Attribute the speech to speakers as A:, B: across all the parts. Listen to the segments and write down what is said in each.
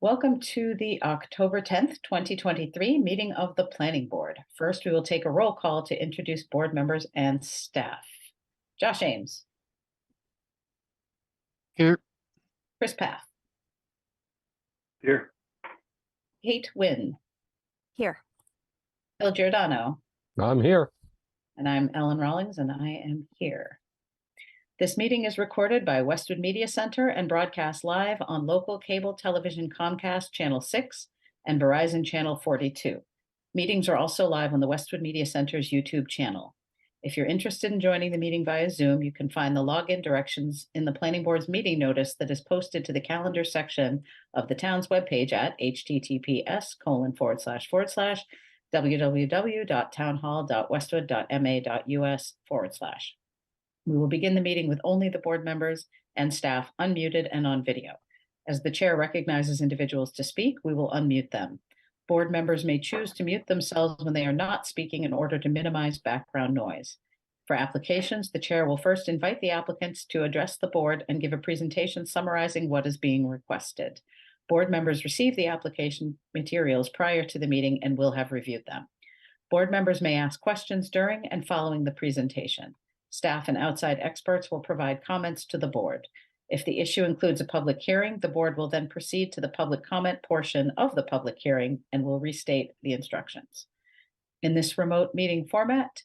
A: Welcome to the October 10th, 2023 meeting of the Planning Board. First, we will take a roll call to introduce board members and staff. Josh Ames.
B: Here.
A: Chris Paff.
C: Here.
A: Kate Wynn.
D: Here.
A: Phil Giordano.
B: I'm here.
A: And I'm Ellen Rawlings, and I am here. This meeting is recorded by Westwood Media Center and broadcast live on local cable television Comcast Channel 6 and Verizon Channel 42. Meetings are also live on the Westwood Media Center's YouTube channel. If you're interested in joining the meeting via Zoom, you can find the login directions in the Planning Board's meeting notice that is posted to the calendar section of the town's webpage at https://www.townhall.westwood.ma.us/. We will begin the meeting with only the board members and staff unmuted and on video. As the chair recognizes individuals to speak, we will unmute them. Board members may choose to mute themselves when they are not speaking in order to minimize background noise. For applications, the chair will first invite the applicants to address the board and give a presentation summarizing what is being requested. Board members receive the application materials prior to the meeting and will have reviewed them. Board members may ask questions during and following the presentation. Staff and outside experts will provide comments to the board. If the issue includes a public hearing, the board will then proceed to the public comment portion of the public hearing and will restate the instructions. In this remote meeting format,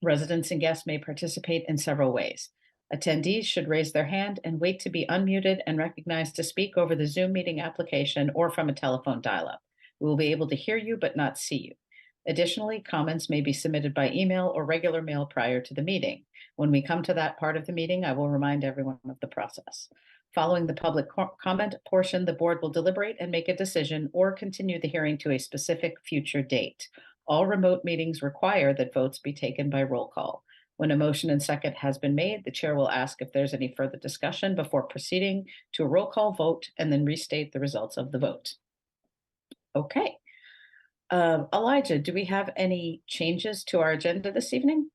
A: residents and guests may participate in several ways. Attendees should raise their hand and wait to be unmuted and recognized to speak over the Zoom meeting application or from a telephone dial-up. We will be able to hear you but not see you. Additionally, comments may be submitted by email or regular mail prior to the meeting. When we come to that part of the meeting, I will remind everyone of the process. Following the public comment portion, the board will deliberate and make a decision or continue the hearing to a specific future date. All remote meetings require that votes be taken by roll call. When a motion and second has been made, the chair will ask if there's any further discussion before proceeding to a roll call vote and then restate the results of the vote. Okay. Elijah, do we have any changes to our agenda this evening?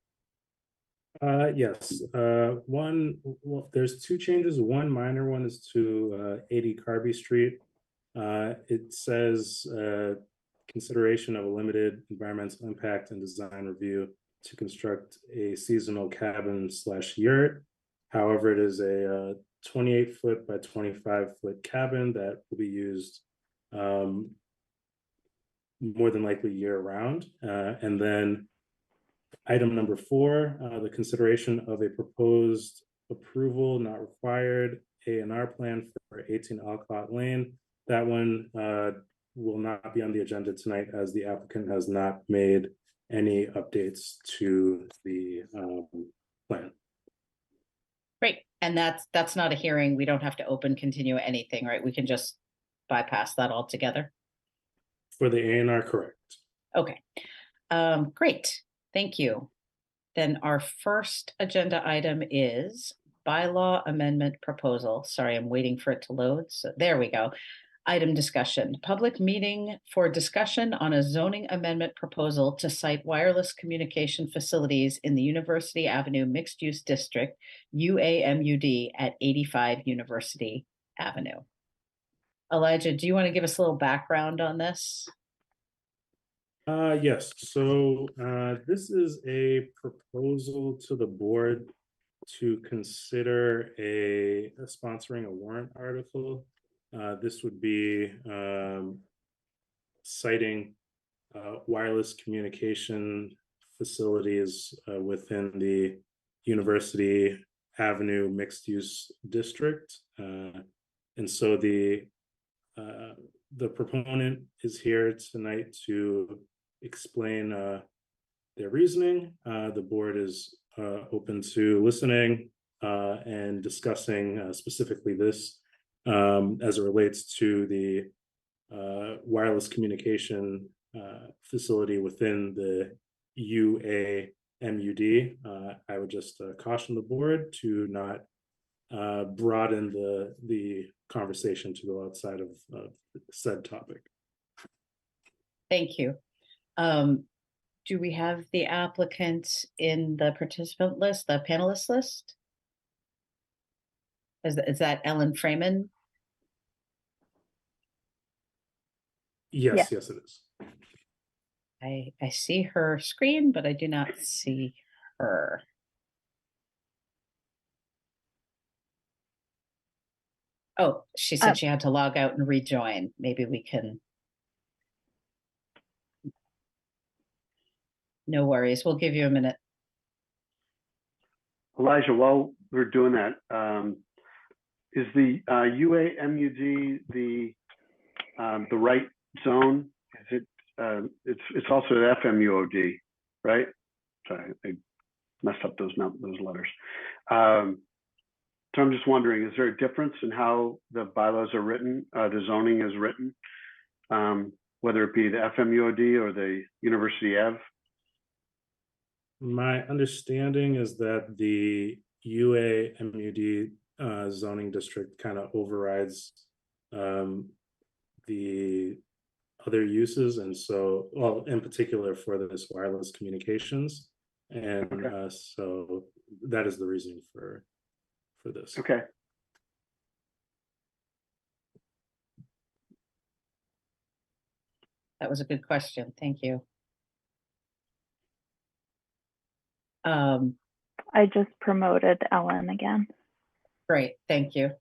C: Yes. There's two changes. One minor one is to 80 Carby Street. It says consideration of a limited environmental impact and design review to construct a seasonal cabin / yurt. However, it is a 28-foot by 25-foot cabin that will be used more than likely year-round. And then item number 4, the consideration of a proposed approval not required A&R plan for 18 Alcott Lane. That one will not be on the agenda tonight as the applicant has not made any updates to the plan.
A: Great. And that's not a hearing. We don't have to continue anything, right? We can just bypass that altogether.
C: For the A&R, correct.
A: Okay, great, thank you. Then our first agenda item is bylaw amendment proposal. Sorry, I'm waiting for it to load. So there we go. Item discussion, public meeting for discussion on a zoning amendment proposal to site wireless communication facilities in the University Avenue Mixed Use District, UAMUD at 85 University Avenue. Elijah, do you want to give us a little background on this?
C: Yes. So this is a proposal to the board to consider sponsoring a warrant article. This would be citing wireless communication facilities within the University Avenue Mixed Use District. And so the proponent is here tonight to explain their reasoning. The board is open to listening and discussing specifically this as it relates to the wireless communication facility within the UAMUD. I would just caution the board to not broaden the conversation to go outside of said topic.
A: Thank you. Do we have the applicants in the participant list, the panelist list? Is that Ellen Freeman?
C: Yes,
B: Yeah.
C: yes, it is.
A: I see her screen, but I do not see her. Oh, she said she had to log out and rejoin. Maybe we can. No worries. We'll give you a minute.
D: Elijah, while we're doing that, is the UAMUD the right zone? Is it? It's also the FMUOD, right? Sorry, I messed up those letters. So I'm just wondering, is there a difference in how the bylaws are written, the zoning is written, whether it be the FMUOD or the University Ave?
C: My understanding is that the UAMUD zoning district kind of overrides the other uses, and so, well, in particular for this wireless communications, and
D: Okay.
C: So that is the reason for this.
D: Okay.
A: That was a good question. Thank you.
B: I just promoted Ellen again.
A: Great, thank you.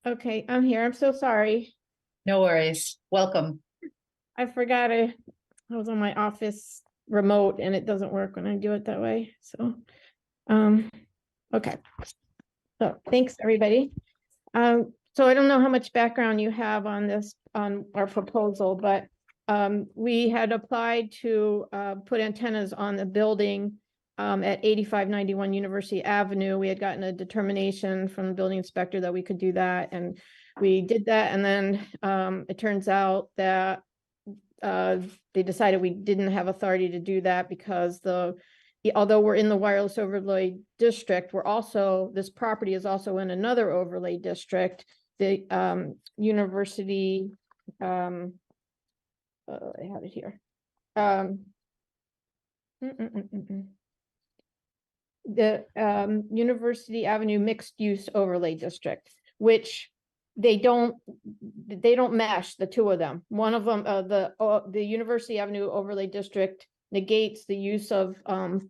E: Okay, I'm here. I'm so sorry.
A: No worries. Welcome.
E: I forgot I was on my office remote and it doesn't work when I do it that way. So, okay. So thanks everybody. So I don't know how much background you have on this, on our proposal, but we had applied to put antennas on the building at 8591 University Avenue. We had gotten a determination from the building inspector that we could do that, and we did that. And then it turns out that they decided we didn't have authority to do that because although we're in the wireless overlay district, this property is also in another overlay district, the university. I have it here. The University Avenue Mixed Use Overlay District, which they don't mesh, the two of them. One of them, the University Avenue Overlay District negates the use of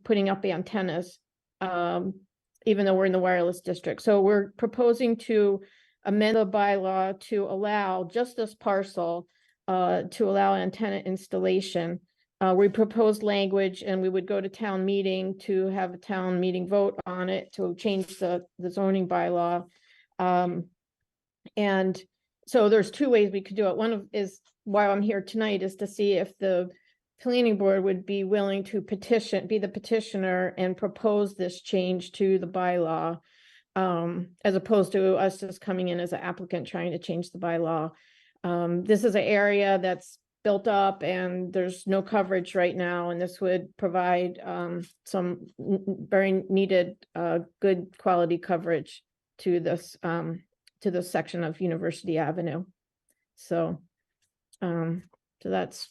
E: putting up antennas, even though we're in the wireless district. So we're proposing to amend the bylaw to allow just this parcel to allow antenna installation. We proposed language, and we would go to town meeting to have a town meeting vote on it to change the zoning bylaw. And so there's two ways we could do it. One is why I'm here tonight is to see if the planning board would be willing to be the petitioner and propose this change to the bylaw, as opposed to us just coming in as an applicant trying to change the bylaw. This is an area that's built up and there's no coverage right now, and this would provide some very needed good quality coverage to this section of University Avenue. So that's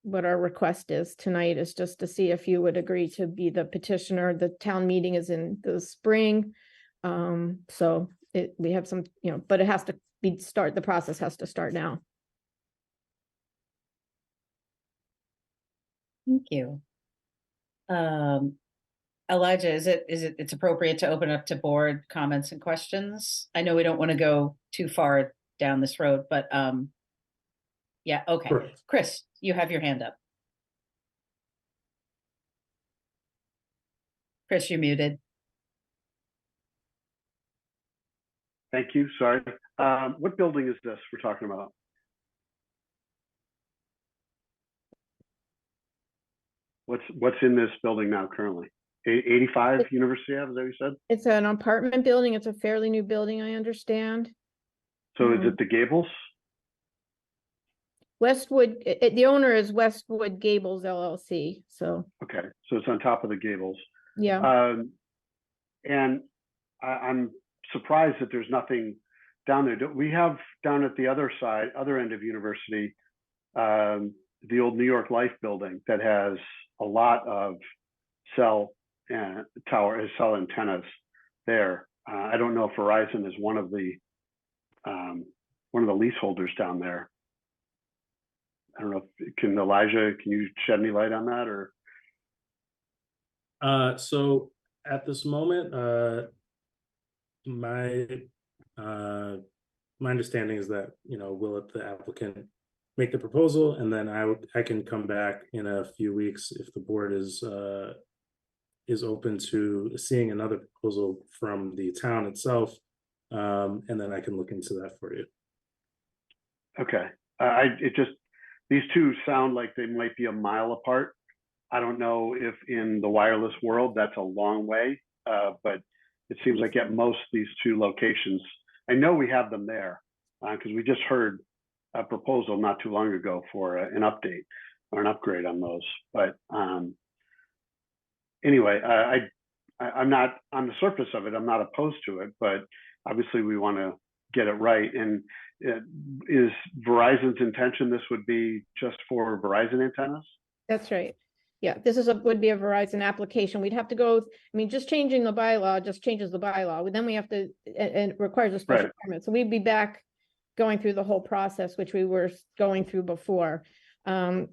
E: what our request is tonight, is just to see if you would agree to be the petitioner. The town meeting is in the spring, so we have some, but it has to the process has to start now.
A: Thank you. Elijah, it's appropriate to open up to board comments and questions? I know we don't want to go too far down this road, but yeah, okay.
C: Correct.
A: Chris, you have your hand up. Chris, you're muted.
D: Thank you. Sorry. What building is this we're talking about? What's in this building now currently? 85 University Ave, is that what you said?
E: It's an apartment building. It's a fairly new building, I understand.
D: So is it the Gables?
E: Westwood, the owner is Westwood Gables LLC. So
D: okay, so it's on top of the Gables.
E: Yeah.
D: And I'm surprised that there's nothing down there. We have down at the other end of University, the old New York Life building that has a lot of cell antennas there. I don't know if Verizon is one of the one of the leaseholders down there. I don't know, can Elijah, can you shed any light on that, or?
C: So at this moment, my understanding is that, we'll let the applicant make the proposal, and then I can come back in a few weeks if the board is open to seeing another proposal from the town itself, and then I can look into that for you.
D: Okay, these two sound like they might be a mile apart. I don't know if in the wireless world that's a long way, but it seems like at most these two locations, I know we have them there because we just heard a proposal not too long ago for an update or an upgrade on those. But anyway, I'm not, on the surface of it, I'm not opposed to it, but obviously we want to get it right. And is Verizon's intention this would be just for Verizon antennas?
E: That's right. Yeah, this would be a Verizon application. We'd have to go, just changing the bylaw just changes the bylaw. Then we have to, and it requires a special permit. So we'd be back going through the whole process, which we were going through before. They're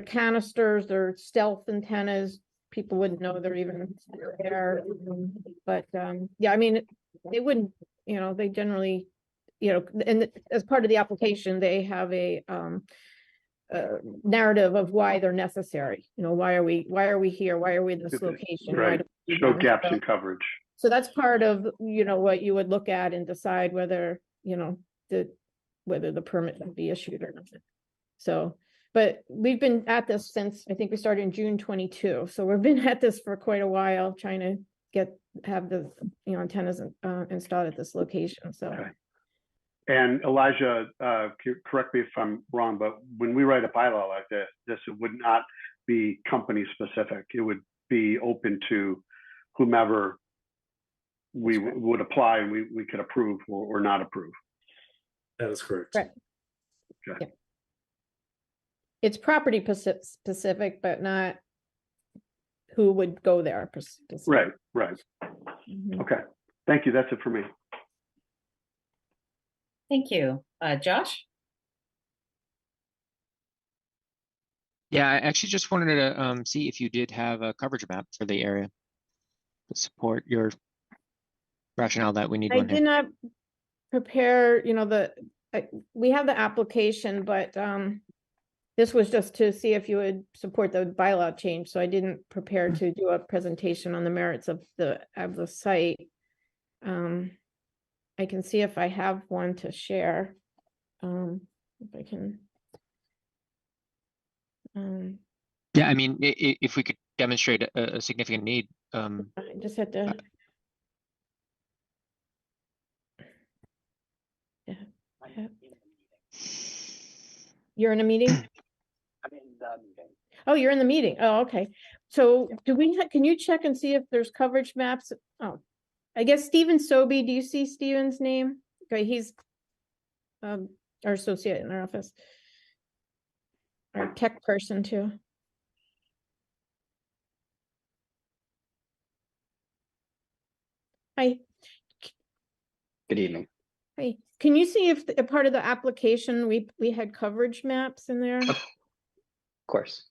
E: canisters, they're stealth antennas. People wouldn't know they're even there. But they wouldn't, they generally, and as part of the application, they have a narrative of why they're necessary. why are we here? Why are we in this location?
D: Right. Show gaps in coverage.
E: So that's part of, what you would look at and decide whether, whether the permit would be issued or not. So, but we've been at this since, I think we started in June 22. So we've been at this for quite a while, trying to have the, antennas installed at this location. So.
D: Okay. And Elijah, correct me if I'm wrong, but when we write a bylaw like this, it would not be company specific. It would be open to whomever we would apply, and we could approve or not approve.
C: That is correct.
E: Right.
D: Okay.
E: Yeah. It's property specific, but not who would go there.
D: Right.
E: Mm-hmm.
D: Okay. Thank you. That's it for me.
A: Thank you. Josh?
F: Yeah, I actually just wanted to see if you did have a coverage map for the area to support your rationale that we need
E: I
F: one
E: did
F: here.
E: not prepare, we have the application, but this was just to see if you would support the bylaw change. So I didn't prepare to do a presentation on the merits of the site. I can see if I have one to share. If I can.
F: Yeah, if we could demonstrate a significant need.
E: I just had to. Yeah. You're in a meeting?
G: I'm in the meeting.
E: Oh, you're in the meeting. Oh, okay. So can you check and see if there's coverage maps? Oh, I guess Stephen Sobey, do you see Stephen's name? Okay, he's our associate in our office. Our tech person too. Hi.
G: Good evening.
E: Hi. Can you see if a part of the application we had coverage maps in there?
G: Of course.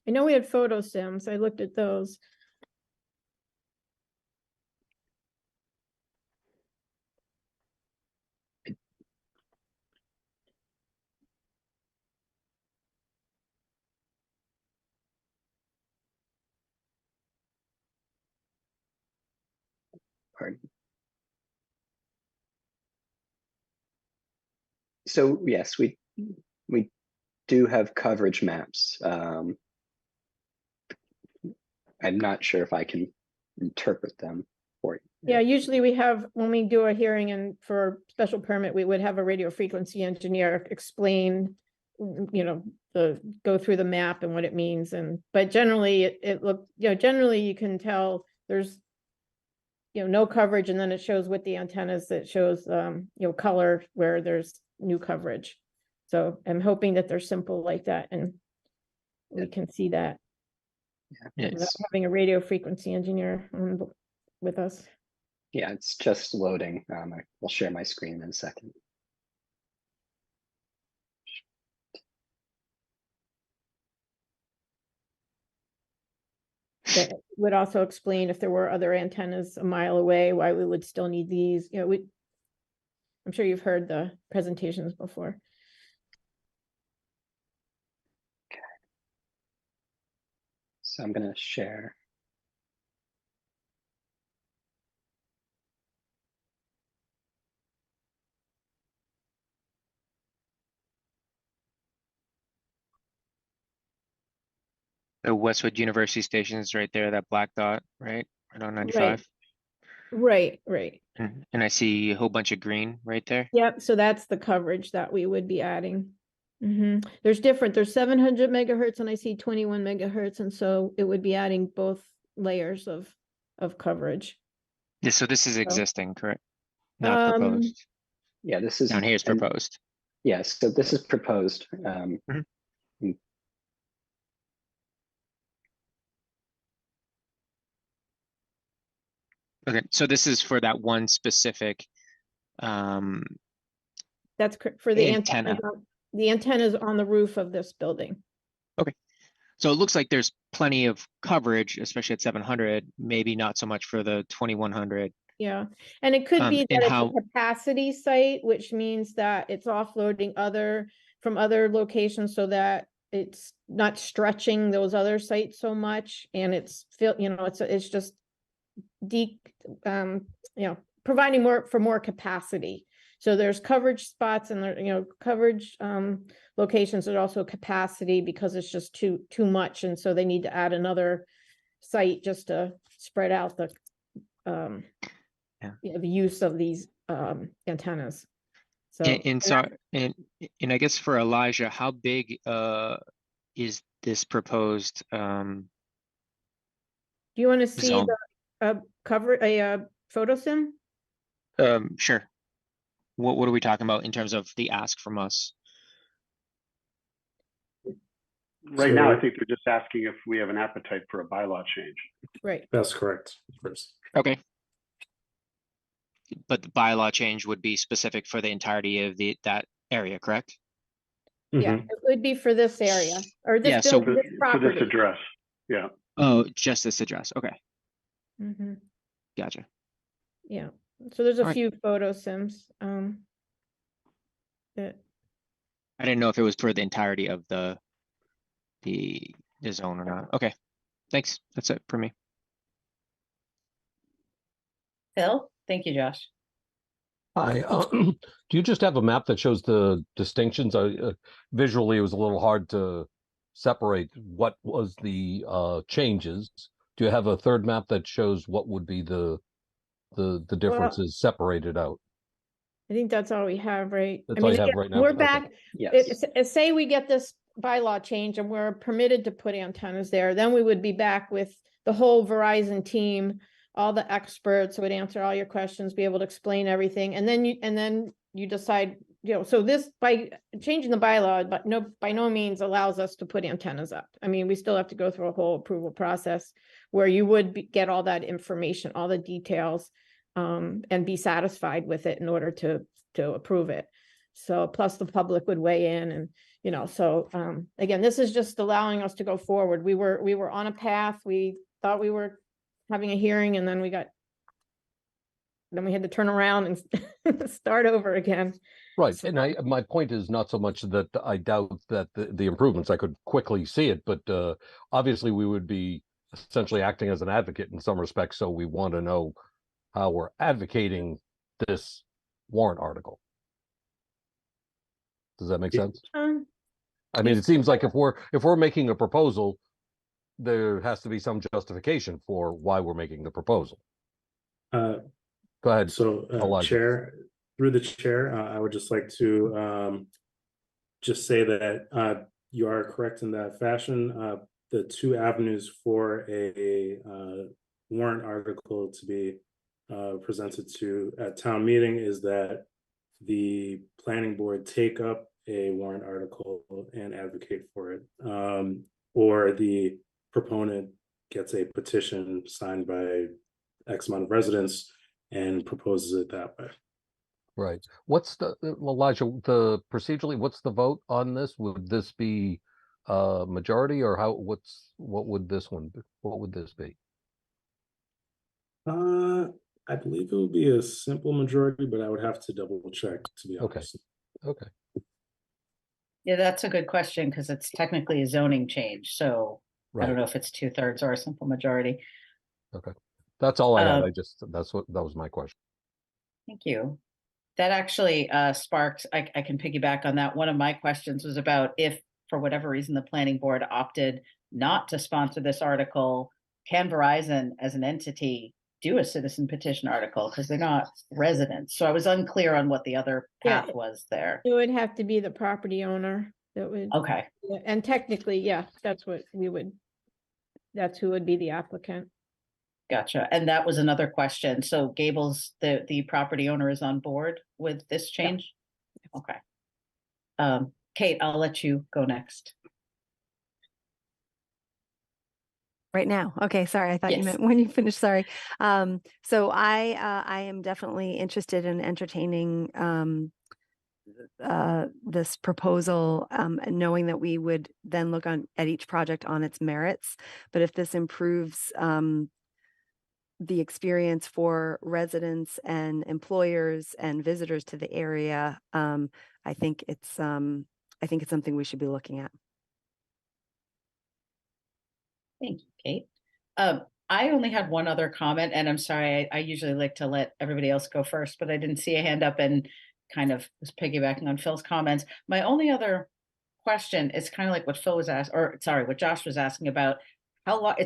E: I know we had photo sims. I looked at those.
G: Pardon. So yes, we do have coverage maps. I'm not sure if I can interpret them for you.
E: Yeah, usually we have, when we do a hearing and for special permit, we would have a radio frequency engineer explain, go through the map and what it means. But generally it looked, generally you can tell there's, no coverage, and then it shows with the antennas that shows, color where there's new coverage. So I'm hoping that they're simple like that and we can see that.
F: Yeah,
E: Without having a radio frequency engineer with us.
G: Yeah, it's just loading. I'll share my screen in a second.
E: That would also explain if there were other antennas a mile away, why we would still need these, you know, I'm sure you've heard the presentations before.
G: So I'm going to share.
F: The Westwood University station is right there, that black dot, right? Right on 95.
E: Right.
F: And I see a whole bunch of green right there.
E: Yep, so that's the coverage that we would be adding. There's 700 megahertz and I see 21 megahertz, and so it would be adding both layers of coverage.
F: Yeah, so this is existing, correct? Not proposed.
G: Yeah, this is
F: Down here is proposed.
G: Yes, so this is proposed.
F: Okay, so this is for that one specific
E: That's for the antenna. The antenna is on the roof of this building.
F: Okay, so it looks like there's plenty of coverage, especially at 700, maybe not so much for the 2100.
E: Yeah, and it could be that
F: and
E: it's
F: how-
E: a capacity site, which means that it's offloading from other locations so that it's not stretching those other sites so much, and it's it's just providing more capacity. So there's coverage spots and there, coverage locations. There's also capacity because it's just too much, and so they need to add another site just to spread out the the use of these antennas. So
F: and I guess for Elijah, how big is this proposed
E: do you want to see
F: zone?
E: the photo sim?
F: Sure. What are we talking about in terms of the ask from us?
D: Right now, I think they're just asking if we have an appetite for a bylaw change.
E: Right.
C: That's correct. Chris.
F: Okay. But the bylaw change would be specific for the entirety of that area, correct?
E: Yeah, it would be for this area or this
F: Yeah, so
E: building, this
D: For
E: property.
D: this address, yeah.
F: Oh, just this address. Okay, gotcha.
E: Yeah, so there's a
F: All
E: few photo sims. That
F: I didn't know if it was for the entirety of the zone or not. Okay, thanks. That's it for me.
A: Phil, thank you, Josh.
H: Hi, do you just have a map that shows the distinctions? Visually, it was a little hard to separate what was the changes. Do you have a third map that shows what would be the differences separated out?
E: I think that's all we have, right?
H: That's all you have right now?
E: We're
H: Okay.
E: back.
G: Yes.
E: Say we get this bylaw change and we're permitted to put antennas there, then we would be back with the whole Verizon team, all the experts would answer all your questions, be able to explain everything, and then you decide, so this, by changing the bylaw, but by no means allows us to put antennas up. I mean, we still have to go through a whole approval process where you would get all that information, all the details, and be satisfied with it in order to approve it. So plus the public would weigh in, and again, this is just allowing us to go forward. We were on a path. We thought we were having a hearing, and then we had to turn around and start over again.
H: Right, and my point is not so much that I doubt that the improvements, I could quickly see it, but obviously we would be essentially acting as an advocate in some respects, so we want to know how we're advocating this warrant article. Does that make sense? I mean, it seems like if we're making a proposal, there has to be some justification for why we're making the proposal. Go ahead.
C: So, Chair, through the chair, I would just like to just say that you are correct in that fashion. The two avenues for a warrant article to be presented to at town meeting is that the planning board take up a warrant article and advocate for it, or the proponent gets a petition signed by X amount of residents and proposes it that way.
H: Right. What's the, Elijah, procedurally, what's the vote on this? Would this be majority, or what would this be?
C: I believe it would be a simple majority, but I would have to double check, to be
H: Okay.
C: honest.
H: Okay.
A: Yeah, that's a good question because it's technically a zoning change. So I don't
H: Right.
A: know if it's 2/3 or a simple majority.
H: Okay. That's all I had.
A: Um,
H: That was my question.
A: Thank you. That actually sparks, I can piggyback on that. One of my questions was about if, for whatever reason, the planning board opted not to sponsor this article, can Verizon as an entity do a citizen petition article? Because they're not residents. So I was unclear on what the other
E: Yeah.
A: path was there.
E: It would have to be the property owner that would,
A: Okay,
E: and technically, yeah, that's what we would, that's who would be the applicant.
A: gotcha. And that was another question. So Gables, the property owner, is on board with this change? Okay. Kate, I'll let you go next.
I: Right now. Okay, sorry. I thought you
A: Yes.
I: meant when you finished. Sorry. So I am definitely interested in entertaining this proposal, and knowing that we would then look at each project on its merits. But if this improves the experience for residents and employers and visitors to the area, I think it's something we should be looking at.
A: Thank you, Kate. I only had one other comment, and I'm sorry, I usually like to let everybody else go first, but I didn't see a hand up and kind of was piggybacking on Phil's comments. My only other question is kind of like what Phil was asking, or sorry, what Josh was asking about how long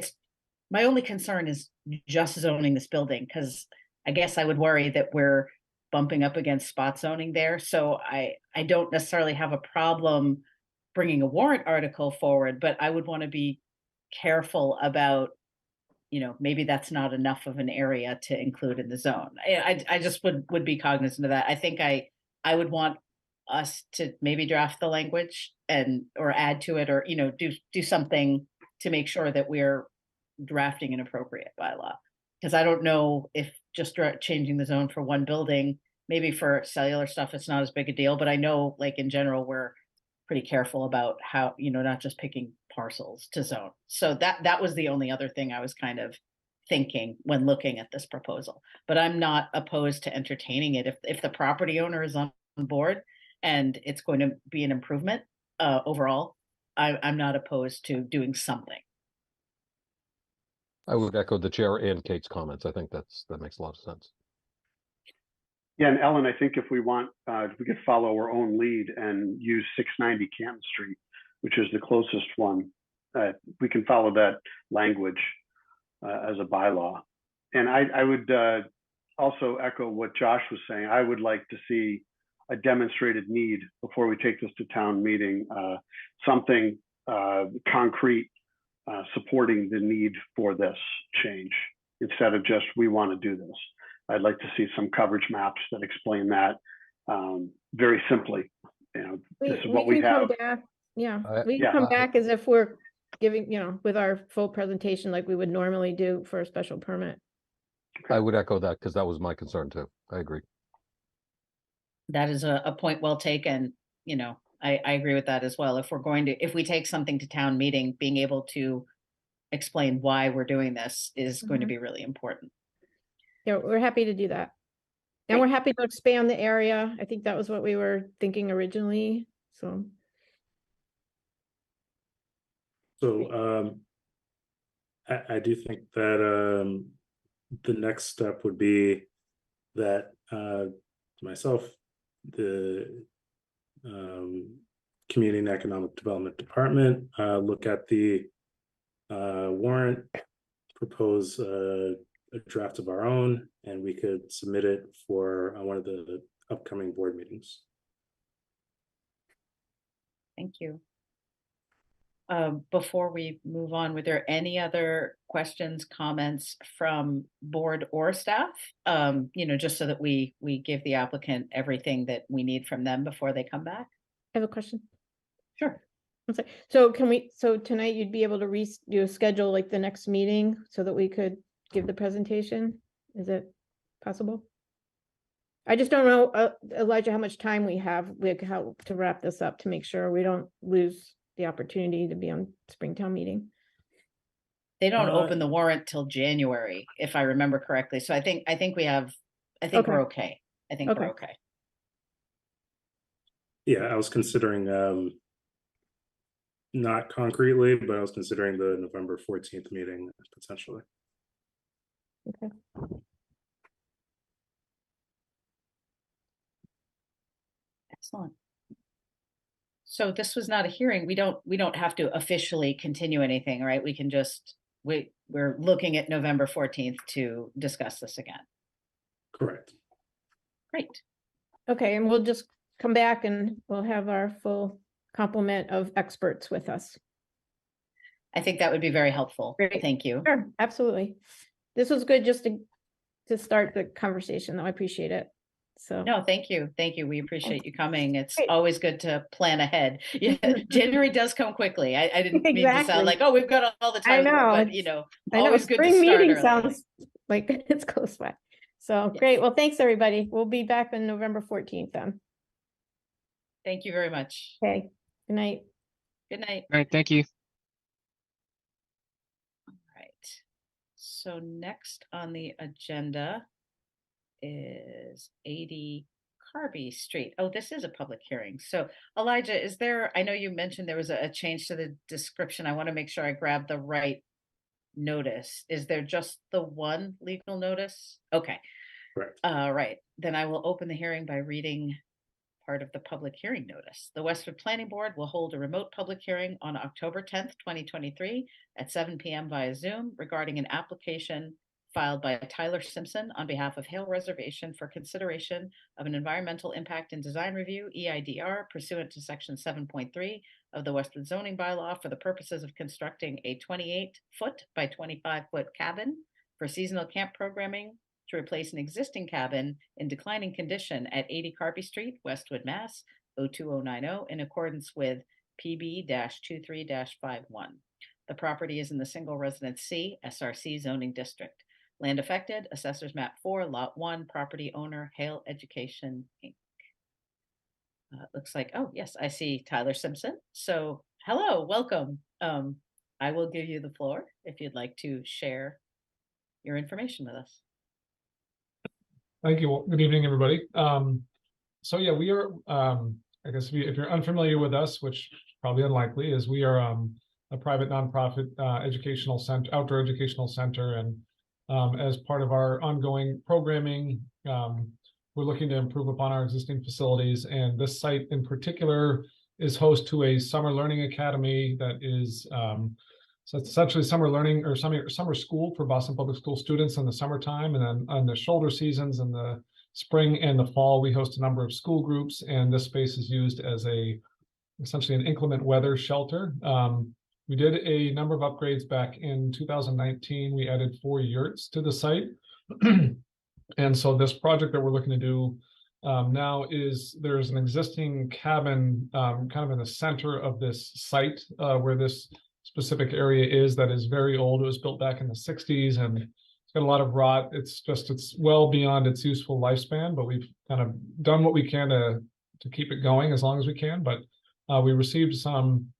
A: my only concern is just zoning this building, because I guess I would worry that we're bumping up against spot zoning there. So I don't necessarily have a problem bringing a warrant article forward, but I would want to be careful about, maybe that's not enough of an area to include in the zone. I just would be cognizant of that. I think I would want us to maybe draft the language or add to it, or do something to make sure that we're drafting an appropriate bylaw. Because I don't know if just changing the zone for one building, maybe for cellular stuff, it's not as big a deal. But I know, like in general, we're pretty careful about how, not just picking parcels to zone. So that was the only other thing I was kind of thinking when looking at this proposal. But I'm not opposed to entertaining it if the property owner is on board and it's going to be an improvement overall. I'm not opposed to doing something.
H: I would echo the chair and Kate's comments. I think that makes a lot of sense.
D: Yeah, and Ellen, I think if we want, we could follow our own lead and use 690 Canton Street, which is the closest one. We can follow that language as a bylaw. And I would also echo what Josh was saying. I would like to see a demonstrated need before we take this to town meeting, something concrete supporting the need for this change, instead of just, we want to do this. I'd like to see some coverage maps that explain that very simply. This is what we have.
E: We can come back as if we're giving, with our full presentation like we would normally do for a special permit.
H: Okay. I would echo that because that was my concern too. I agree.
A: That is a point well taken. I agree with that as well. If we take something to town meeting, being able to explain why we're doing this is going to be really important.
E: Yeah, we're happy to do that. And we're happy to expand the area. I think that was what we were thinking originally. So
C: I do think that the next step would be that myself, the Community and Economic Development Department, look at the warrant, propose a draft of our own, and we could submit it for one of the upcoming board meetings.
A: Thank you. Before we move on, were there any other questions, comments from board or staff? Just so that we give the applicant everything that we need from them before they come back.
E: I have a question.
A: Sure.
E: So tonight you'd be able to do a schedule like the next meeting so that we could give the presentation? Is it? possible? I just don't know, Elijah, how much time we have, like how to wrap this up to make sure we don't lose the opportunity to be on Springtown meeting.
A: They don't open the warrant till January, if I remember correctly. So I think we have, I think we're okay. I think we're okay.
C: Yeah, I was considering not concretely, but I was considering the November 14th meeting potentially.
E: Okay.
A: Excellent. So this was not a hearing. We don't have to officially continue anything, right? We can just we're looking at November 14th to discuss this again.
C: Correct.
A: Great.
E: Okay, and we'll just come back and we'll have our full complement of experts with us.
A: I think that would be very helpful.
E: Great.
A: Thank you.
E: Sure, absolutely. This was good just to start the conversation, though. I appreciate it. So
A: no, thank you. Thank you. We appreciate you coming. It's
E: Great.
A: Always good to plan ahead. Yeah, January does come quickly. I didn't mean to sound
E: Exactly.
A: like, oh, we've got all the time,
E: I know,
A: but you know,
E: I know
A: always good to
E: spring
A: start
E: meeting
A: early.
E: sounds like it's close by. So
A: Yes.
E: great. Well, thanks, everybody. We'll be back on November 14th then.
A: Thank you very much.
E: Okay. Good night.
A: Good night.
F: All right, thank you.
A: All right. So next on the agenda is 80 Carby Street. Oh, this is a public hearing. So Elijah, is there, I know you mentioned there was a change to the description. I want to make sure I grab the right notice. Is there just the one legal notice? Okay.
C: Correct.
A: Right. Then I will open the hearing by reading part of the public hearing notice. The Westwood Planning Board will hold a remote public hearing on October 10th, 2023 at 7 p.m. via Zoom regarding an application filed by Tyler Simpson on behalf of Hale Reservation for consideration of an environmental impact and design review, EIDR, pursuant to section 7.3 of the Westwood zoning bylaw for the purposes of constructing a 28-foot by 25-foot cabin for seasonal camp programming to replace an existing cabin in declining condition at 80 Carby Street, Westwood, Mass. 02090 in accordance with PB-23-51. The property is in the single residence C, SRC zoning district. Land affected, Assessors Map 4, Lot 1, property owner, Hale Education, Inc. Looks like, oh, yes, I see Tyler Simpson. So, hello, welcome. I will give you the floor if you'd like to share your information with us.
J: Thank you. Well, good evening, everybody. So yeah, we are, I guess if you're unfamiliar with us, which is probably unlikely, is we are a private nonprofit educational center, outdoor educational center. And as part of our ongoing programming, we're looking to improve upon our existing facilities. And this site in particular is host to a summer learning academy that is, so it's essentially summer learning or summer school for Boston Public School students in the summertime. And then on the shoulder seasons in the spring and the fall, we host a number of school groups. And this space is used as essentially an inclement weather shelter. We did a number of upgrades back in 2019. We added 4 yurts to the site. And so this project that we're looking to do now is there's an existing cabin kind of in the center of this site where this specific area is that is very old. It was built back in the 60s and it's got a lot of rot. It's well beyond its useful lifespan, but we've kind of done what we can to keep it going as long as we can. But we received some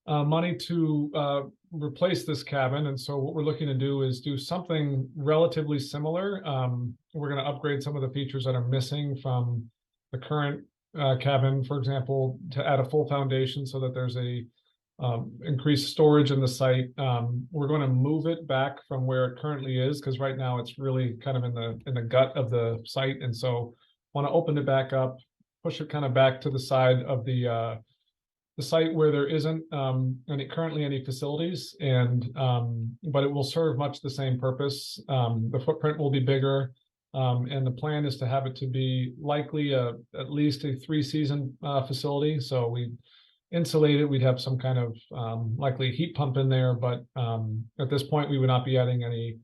J: money to replace this cabin. And so what we're looking to do is do something relatively similar. We're going to upgrade some of the features that are missing from the current cabin, for example, to add a full foundation so that there's a increased storage in the site. We're going to move it back from where it currently is because right now it's really kind of in the gut of the site. And so want to open it back up, push it kind of back to the side of the site where there isn't currently any facilities, and but it will serve much the same purpose. The footprint will be bigger, and the plan is to have it to be likely at least a 3-season facility. So we insulate it. We'd have some kind of likely heat pump in there, but at this point we would not be adding any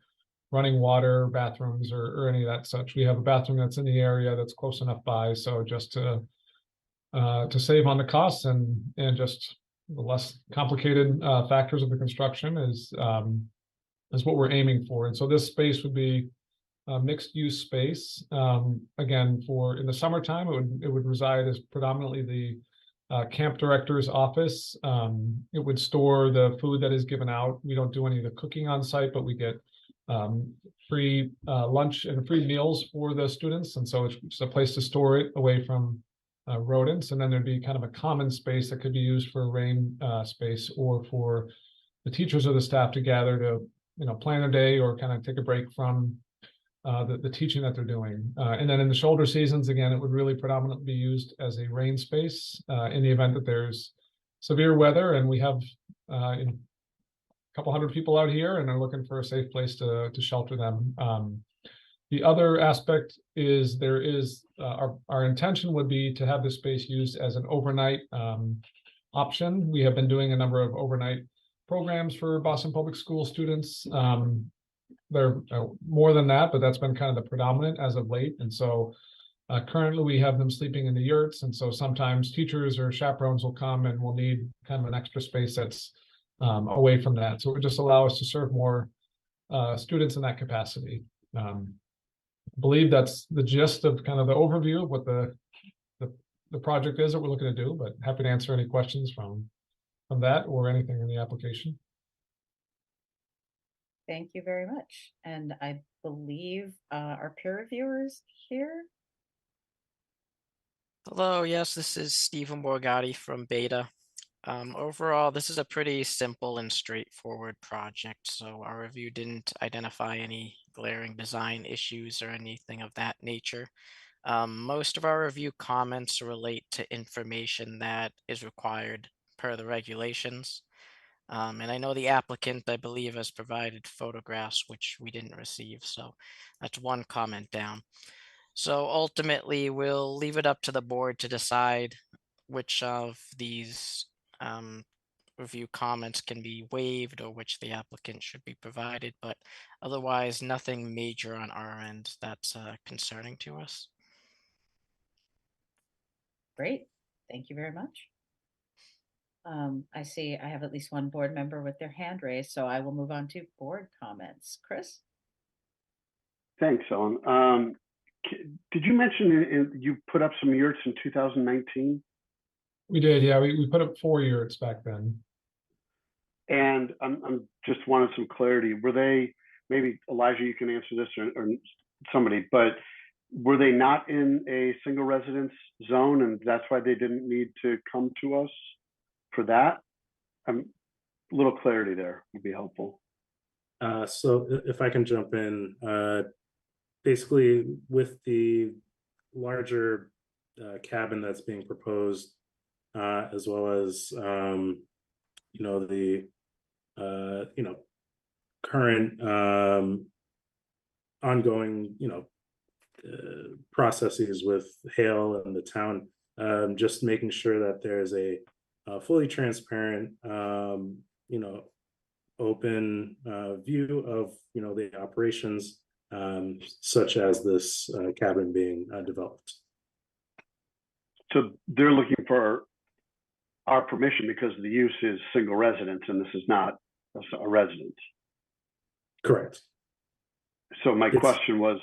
J: running water, bathrooms, or any of that such. We have a bathroom that's in the area that's close enough by, so just to save on the costs and just the less complicated factors of the construction is what we're aiming for. And so this space would be mixed use space. Again, for in the summertime, it would reside as predominantly the camp director's office. It would store the food that is given out. We don't do any of the cooking on site, but we get free lunch and free meals for the students. And so it's just a place to store it away from rodents. And then there'd be kind of a common space that could be used for rain space or for the teachers or the staff to gather to, plan a day or kind of take a break from the teaching that they're doing. And then in the shoulder seasons, again, it would really predominantly be used as a rain space in the event that there's severe weather. And we have a couple hundred people out here and are looking for a safe place to shelter them. The other aspect is our intention would be to have this space used as an overnight option. We have been doing a number of overnight programs for Boston Public School students. There are more than that, but that's been kind of the predominant as of late. And so currently we have them sleeping in the yurts. And so sometimes teachers or chaperones will come and we'll need kind of an extra space that's away from that. So it would just allow us to serve more students in that capacity. I believe that's the gist of kind of the overview of what the project is that we're looking to do, but happy to answer any questions from that or anything in the application.
A: Thank you very much. And I believe our peer reviewers here.
K: Hello, yes, this is Stephen Borgatti from Beta. Overall, this is a pretty simple and straightforward project, so our review didn't identify any glaring design issues or anything of that nature. Most of our review comments relate to information that is required per the regulations. And I know the applicant, I believe, has provided photographs, which we didn't receive, so that's one comment down. So ultimately, we'll leave it up to the board to decide which of these review comments can be waived or which the applicant should be provided, but otherwise nothing major on our end that's concerning to us.
A: Great, thank you very much. I see I have at least one board member with their hand raised, so I will move on to board comments. Chris?
D: Thanks, Ellen. Did you mention you put up some yurts in 2019?
J: We did, yeah. We put up 4 yurts back then.
D: And I'm just wanted some clarity. Were they, maybe Elijah, you can answer this or somebody, but were they not in a single residence zone and that's why they didn't need to come to us for that? A little clarity there would be helpful.
C: So if I can jump in, basically with the larger cabin that's being proposed, as well as the current ongoing processes with Hale and the town, just making sure that there's a fully transparent open view of the operations, such as this cabin being developed.
D: So they're looking for our permission because the use is single residence and this is not a residence.
C: Correct.
D: So my question was,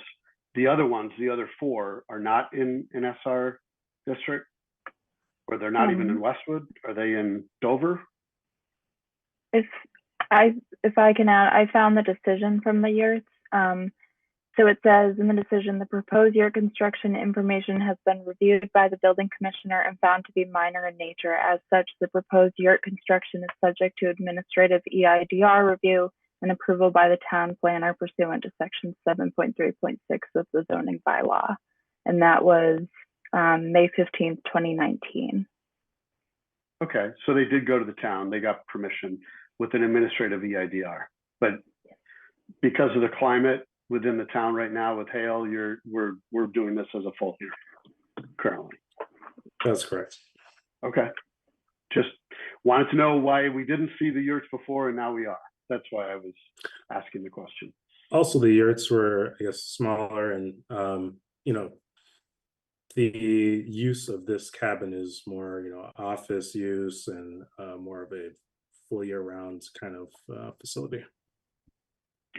D: the other ones, the other 4 are not in SR district, or they're not even in Westwood? Are they in Dover?
B: If I can add, I found the decision from the yurts. So it says in the decision, the proposed yurt construction information has been reviewed by the building commissioner and found to be minor in nature. As such, the proposed yurt construction is subject to administrative EIDR review and approval by the town planner pursuant to section 7.3.6 of the zoning bylaw. And that was May 15th, 2019.
D: Okay, so they did go to the town, they got permission with an administrative EIDR, but because of the climate within the town right now with Hale, we're doing this as a full hearing currently.
C: That's correct.
D: Okay, just wanted to know why we didn't see the yurts before and now we are. That's why I was asking the question.
C: Also, the yurts were, I guess, smaller, and the use of this cabin is more, office use and more of a full year-round kind of facility.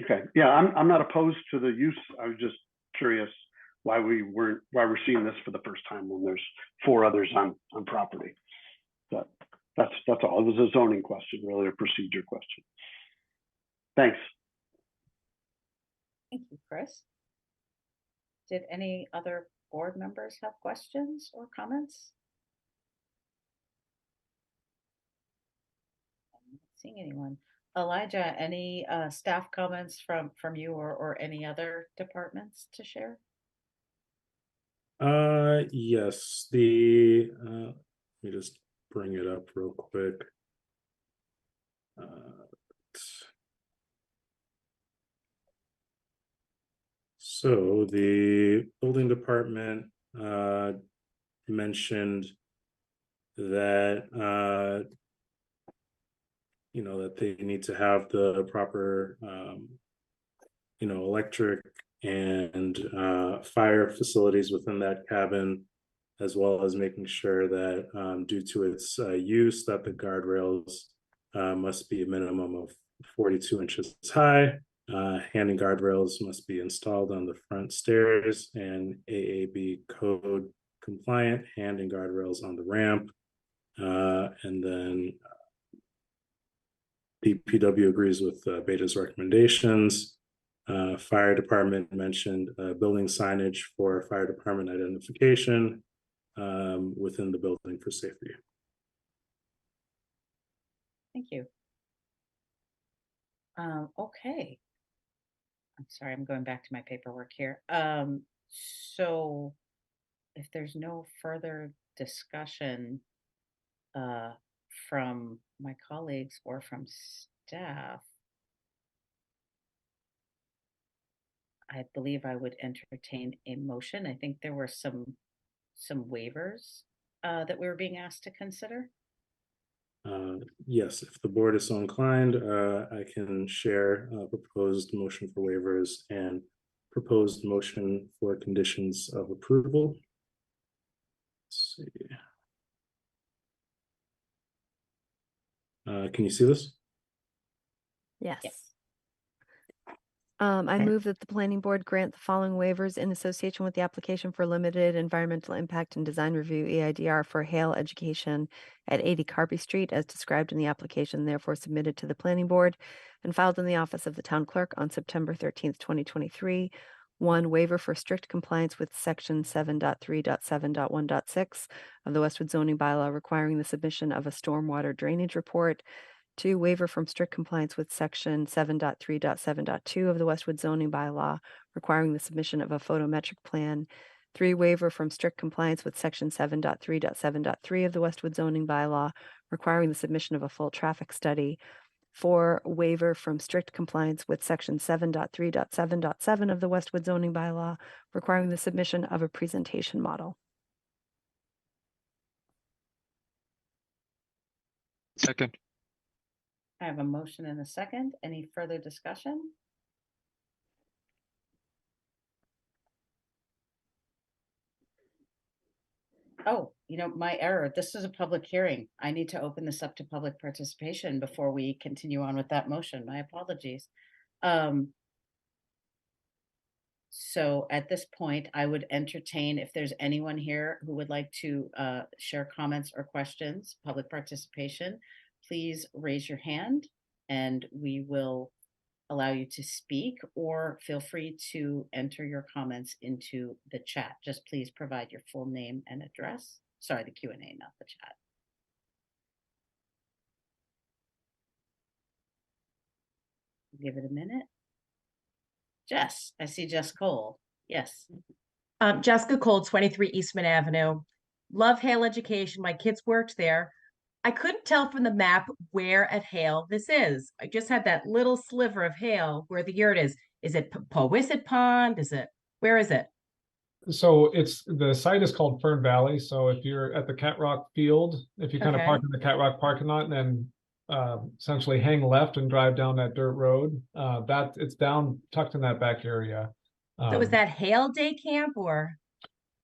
D: Okay, yeah, I'm not opposed to the use. I was just curious why we're seeing this for the first time when there's 4 others on property. But that's all. It was a zoning question, really a procedure question. Thanks.
A: Thank you, Chris. Did any other board members have questions or comments? I'm not seeing anyone. Elijah, any staff comments from you or any other departments to share?
C: Yes, let me just bring it up real quick. So the building department mentioned that that they need to have the proper electric and fire facilities within that cabin, as well as making sure that due to its use, that the guardrails must be a minimum of 42 inches high. Handing guardrails must be installed on the front stairs, and AAB code compliant handing guardrails on the ramp. And then DPW agrees with Beta's recommendations. Fire department mentioned building signage for fire department identification within the building for safety.
A: Thank you. Okay. I'm sorry, I'm going back to my paperwork here. So if there's no further discussion from my colleagues or from staff, I believe I would entertain a motion. I think there were some waivers that we were being asked to consider.
C: Yes, if the board is so inclined, I can share a proposed motion for waivers and proposed motion for conditions of approval. Let's see. Can you see this?
I: Yes.
A: Yes.
I: I move that the planning board grant the following waivers in association with the application for limited environmental impact and design review EIDR for Hale Education at 80 Carby Street as described in the application, therefore submitted to the planning board and filed in the office of the town clerk on September 13th, 2023. 1, waiver for strict compliance with section 7.3.7.1.6 of the Westwood zoning bylaw requiring the submission of a stormwater drainage report. 2, waiver from strict compliance with section 7.3.7.2 of the Westwood zoning bylaw requiring the submission of a photometric plan. 3, waiver from strict compliance with section 7.3.7.3 of the Westwood zoning bylaw requiring the submission of a full traffic study. 4, waiver from strict compliance with section 7.3.7.7 of the Westwood zoning bylaw requiring the submission of a presentation model.
F: Second.
A: I have a motion and a second. Any further discussion? Oh, my error. This is a public hearing. I need to open this up to public participation before we continue on with that motion. My apologies. So at this point, I would entertain if there's anyone here who would like to share comments or questions, public participation, please raise your hand and we will allow you to speak, or feel free to enter your comments into the chat. Just please provide your full name and address. Sorry, the Q&A, not the chat. Give it a minute. Jess, I see Jess Cole. Yes.
L: Jessica Cole, 23 Eastman Avenue. Love Hale Education. My kids worked there. I couldn't tell from the map where at Hale this is. I just had that little sliver of Hale where the yurt is. Is it Powysset Pond? Where is it?
J: So the site is called Fern Valley. So if you're at the Cat Rock field, if you kind of park in the Cat Rock parking lot and then essentially hang left and drive down that dirt road, it's down tucked in that back area.
L: So is that Hale Day Camp or?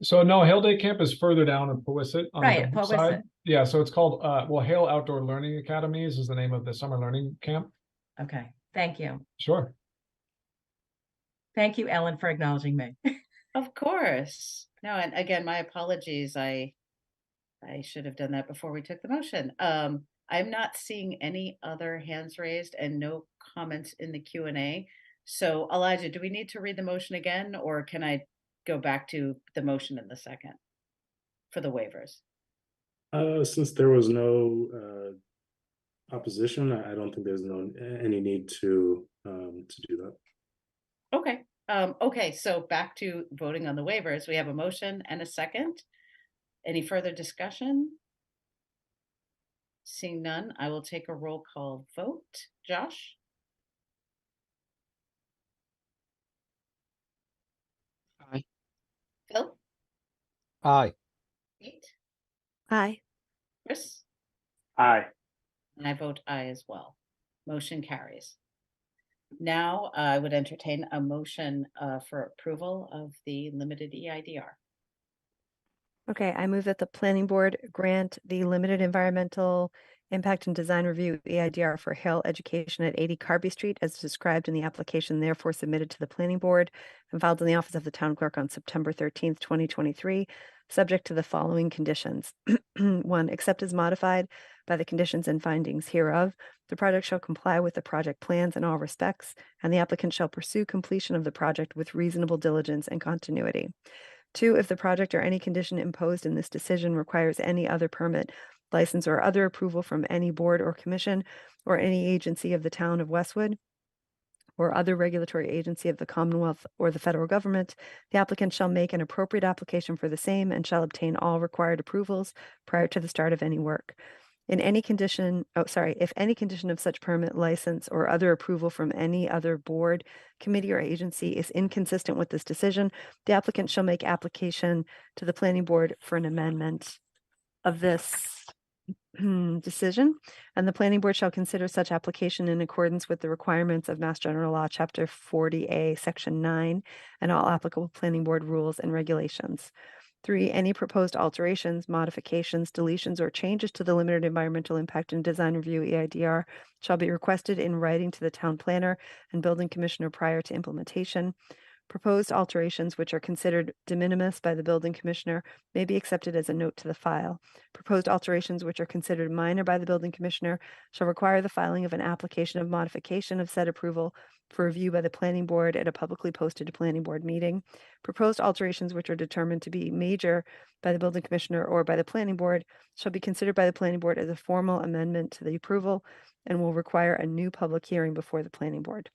J: So no, Hale Day Camp is further down in Powysset on
L: right,
J: the side. Yeah, so it's called Hale Outdoor Learning Academies is the name of the summer learning camp.
L: Okay, thank you.
J: Sure.
L: Thank you, Ellen, for acknowledging me.
A: Of course. No, and again, my apologies. I should have done that before we took the motion. I'm not seeing any other hands raised and no comments in the Q&A. So Elijah, do we need to read the motion again, or can I go back to the motion in the second for the waivers?
C: Since there was no opposition, I don't think there's any need to do that.
A: Okay. Okay, so back to voting on the waivers. We have a motion and a second. Any further discussion? Seeing none, I will take a roll call vote. Josh?
F: Aye.
A: Phil?
H: Aye.
A: Kate?
I: Aye.
A: Chris?
D: Aye.
A: And I vote aye as well. Motion carries. Now I would entertain a motion for approval of the limited EIDR.
I: Okay, I move that the planning board grant the limited environmental impact and design review EIDR for Hale Education at 80 Carby Street as described in the application therefore submitted to the planning board and filed in the office of the town clerk on September 13th, 2023, subject to the following conditions. 1, except as modified by the conditions and findings hereof, the project shall comply with the project plans in all respects, and the applicant shall pursue completion of the project with reasonable diligence and continuity. 2, if the project or any condition imposed in this decision requires any other permit, license, or other approval from any board or commission or any agency of the town of Westwood or other regulatory agency of the Commonwealth or the federal government, the applicant shall make an appropriate application for the same and shall obtain all required approvals prior to the start of any work. In any condition, if any condition of such permit, license, or other approval from any other board, committee, or agency is inconsistent with this decision, the applicant shall make application to the planning board for an amendment of this decision, and the planning board shall consider such application in accordance with the requirements of Mass General Law, Chapter 40A, Section 9, and all applicable planning board rules and regulations. 3, any proposed alterations, modifications, deletions, or changes to the limited environmental impact and design review EIDR shall be requested in writing to the town planner and building commissioner prior to implementation. Proposed alterations which are considered de minimis by the building commissioner may be accepted as a note to the file. Proposed alterations which are considered minor by the building commissioner shall require the filing of an application of modification of said approval for review by the planning board at a publicly posted planning board meeting. Proposed alterations which are determined to be major by the building commissioner or by the planning board shall be considered by the planning board as a formal amendment to the approval and will require a new public hearing before the planning board.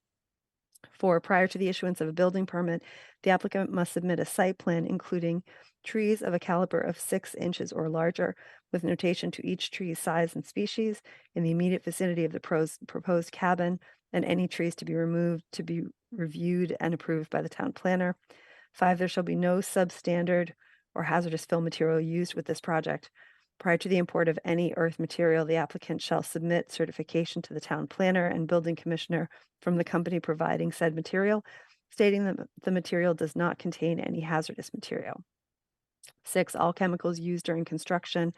I: 4, prior to the issuance of a building permit, the applicant must submit a site plan including trees of a caliber of 6 inches or larger, with notation to each tree's size and species in the immediate vicinity of the proposed cabin, and any trees to be removed to be reviewed and approved by the town planner. 5, there shall be no substandard or hazardous fill material used with this project. Prior to the import of any earth material, the applicant shall submit certification to the town planner and building commissioner from the company providing said material, stating that the material does not contain any hazardous material. 6, all chemicals used during construction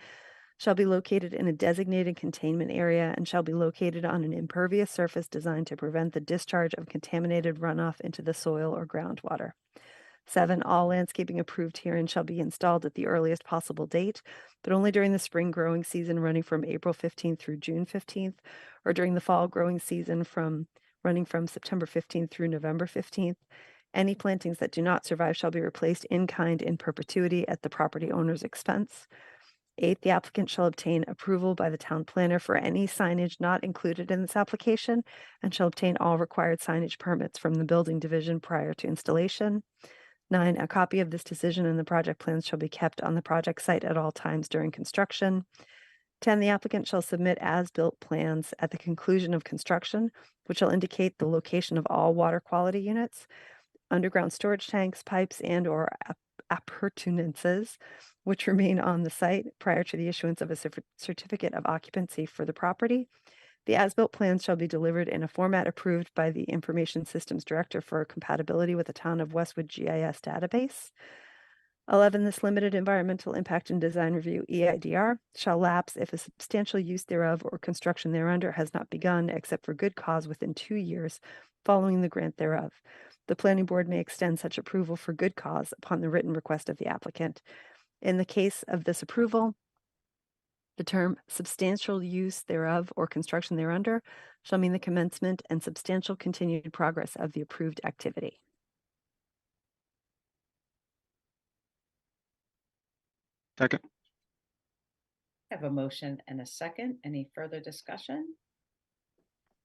I: shall be located in a designated containment area and shall be located on an impervious surface designed to prevent the discharge of contaminated runoff into the soil or groundwater. 7, all landscaping approved herein shall be installed at the earliest possible date, but only during the spring growing season running from April 15th through June 15th, or during the fall growing season running from September 15th through November 15th. Any plantings that do not survive shall be replaced in kind in perpetuity at the property owner's expense. 8, the applicant shall obtain approval by the town planner for any signage not included in this application and shall obtain all required signage permits from the building division prior to installation. 9, a copy of this decision and the project plans shall be kept on the project site at all times during construction. 10, the applicant shall submit as-built plans at the conclusion of construction, which shall indicate the location of all water quality units, underground storage tanks, pipes, and/or appurtenances which remain on the site prior to the issuance of a certificate of occupancy for the property. The as-built plans shall be delivered in a format approved by the Information Systems Director for compatibility with the Town of Westwood GIS database. 11, this limited environmental impact and design review EIDR shall lapse if a substantial use thereof or construction thereunder has not begun except for good cause within 2 years following the grant thereof. The planning board may extend such approval for good cause upon the written request of the applicant. In the case of this approval, the term substantial use thereof or construction thereunder shall mean the commencement and substantial continued progress of the approved activity.
F: Second.
A: I have a motion and a second. Any further discussion?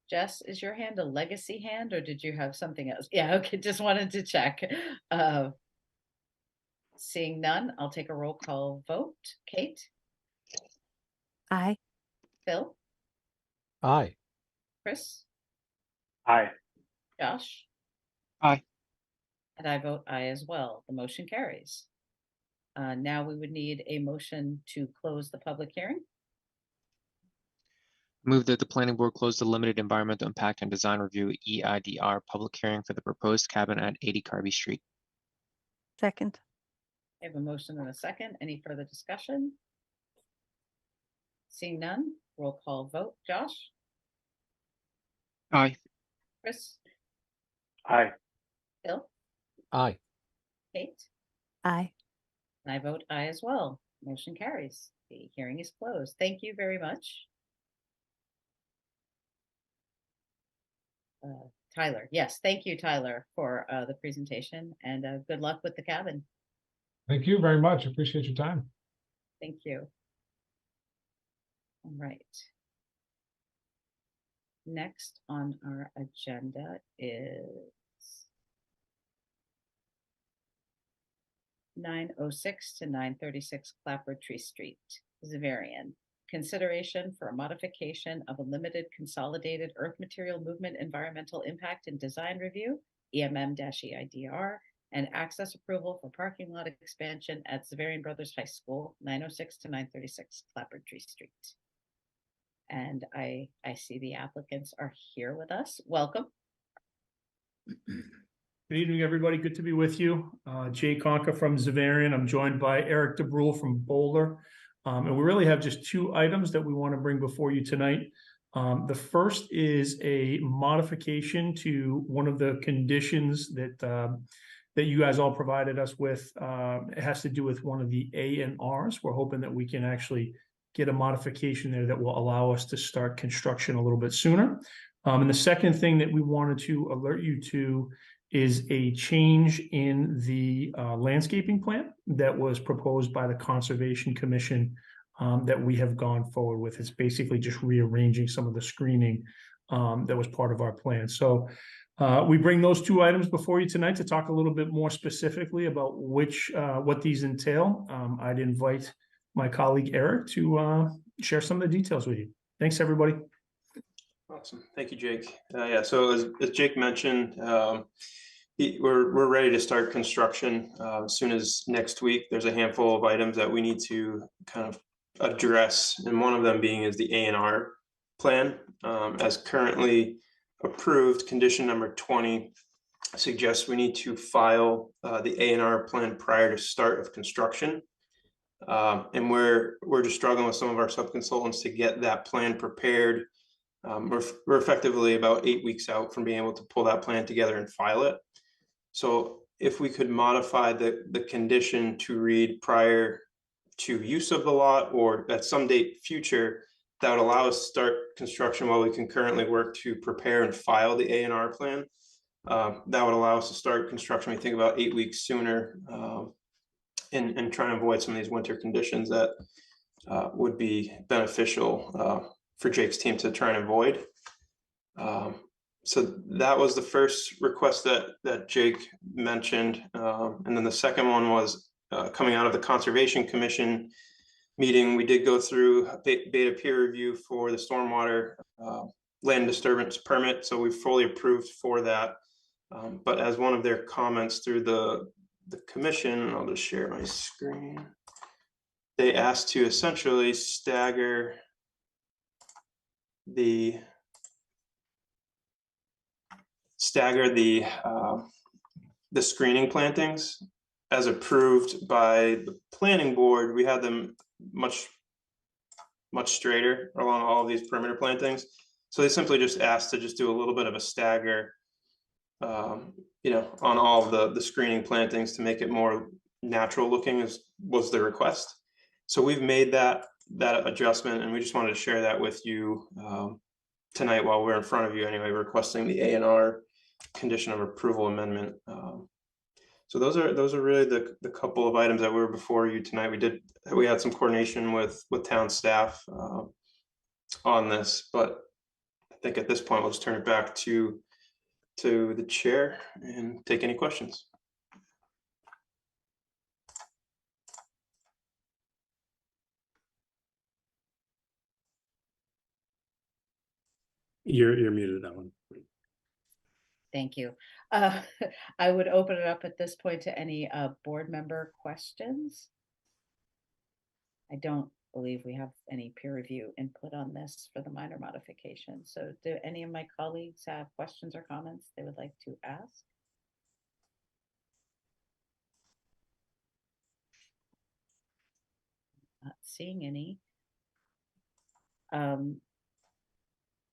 A: Jess, is your hand a legacy hand or did you have something else? Yeah, okay, just wanted to check. Seeing none, I'll take a roll call vote. Kate?
I: Aye.
A: Phil?
H: Aye.
A: Chris?
D: Aye.
A: Josh?
F: Aye.
A: And I vote aye as well. The motion carries. Now we would need a motion to close the public hearing.
F: Move that the planning board close the limited environmental impact and design review EIDR public hearing for the proposed cabin at 80 Carby Street.
I: Second.
A: I have a motion and a second. Any further discussion? Seeing none, roll call vote. Josh?
F: Aye.
A: Chris?
D: Aye.
A: Phil?
H: Aye.
A: Kate?
I: Aye.
A: And I vote aye as well. Motion carries. The hearing is closed. Thank you very much. Tyler, yes, thank you, Tyler, for the presentation, and good luck with the cabin.
J: Thank you very much. Appreciate your time.
A: Thank you. All right. Next on our agenda is 906 to 936 Clapboardtree Street, Xaverian. Consideration for a modification of a limited consolidated earth material movement environmental impact and design review, EMM-EIDR, and access approval for parking lot expansion at Xaverian Brothers High School, 906 to 936 Clapboardtree Street. And I see the applicants are here with us. Welcome.
M: Good evening, everybody. Good to be with you. Jay Conca from Xaverian. I'm joined by Eric DeBrule from Boulder. And we really have just two items that we want to bring before you tonight. The first is a modification to one of the conditions that that you guys all provided us with. It has to do with one of the A&Rs. We're hoping that we can actually get a modification there that will allow us to start construction a little bit sooner. And the second thing that we wanted to alert you to is a change in the landscaping plan that was proposed by the Conservation Commission that we have gone forward with. It's basically just rearranging some of the screening that was part of our plan. So we bring those two items before you tonight to talk a little bit more specifically about what these entail. I'd invite my colleague Eric to share some of the details with you. Thanks, everybody.
N: Awesome. Thank you, Jake. Yeah, so as Jake mentioned, we're ready to start construction as soon as next week. There's a handful of items that we need to kind of address, and one of them being is the A&R plan. As currently approved, condition number 20 suggests we need to file the A&R plan prior to start of construction. And we're just struggling with some of our subconsultants to get that plan prepared. We're effectively about 8 weeks out from being able to pull that plan together and file it. So if we could modify the condition to read prior to use of the lot or at some date future, that would allow us to start construction while we can currently work to prepare and file the A&R plan. That would allow us to start construction, we think, about 8 weeks sooner, and try and avoid some of these winter conditions that would be beneficial for Jake's team to try and avoid. So that was the first request that Jake mentioned. And then the second one was coming out of the Conservation Commission meeting. We did go through beta peer review for the stormwater land disturbance permit. So we fully approved for that. But as one of their comments through the commission, I'll just share my screen. They asked to essentially stagger the screening plantings as approved by the planning board. We had them much straighter along all of these perimeter plantings. So they simply just asked to just do a little bit of a stagger, on all of the screening plantings to make it more natural looking was the request. So we've made that adjustment, and we just wanted to share that with you tonight while we're in front of you anyway, requesting the A&R condition of approval amendment. So those are really the couple of items that were before you tonight. We had some coordination with town staff on this, but I think at this point we'll just turn it back to the chair and take any questions.
C: You're muted, that one.
A: Thank you. I would open it up at this point to any board member questions. I don't believe we have any peer review input on this for the minor modification. So do any of my colleagues have questions or comments they would like to ask? Not seeing any.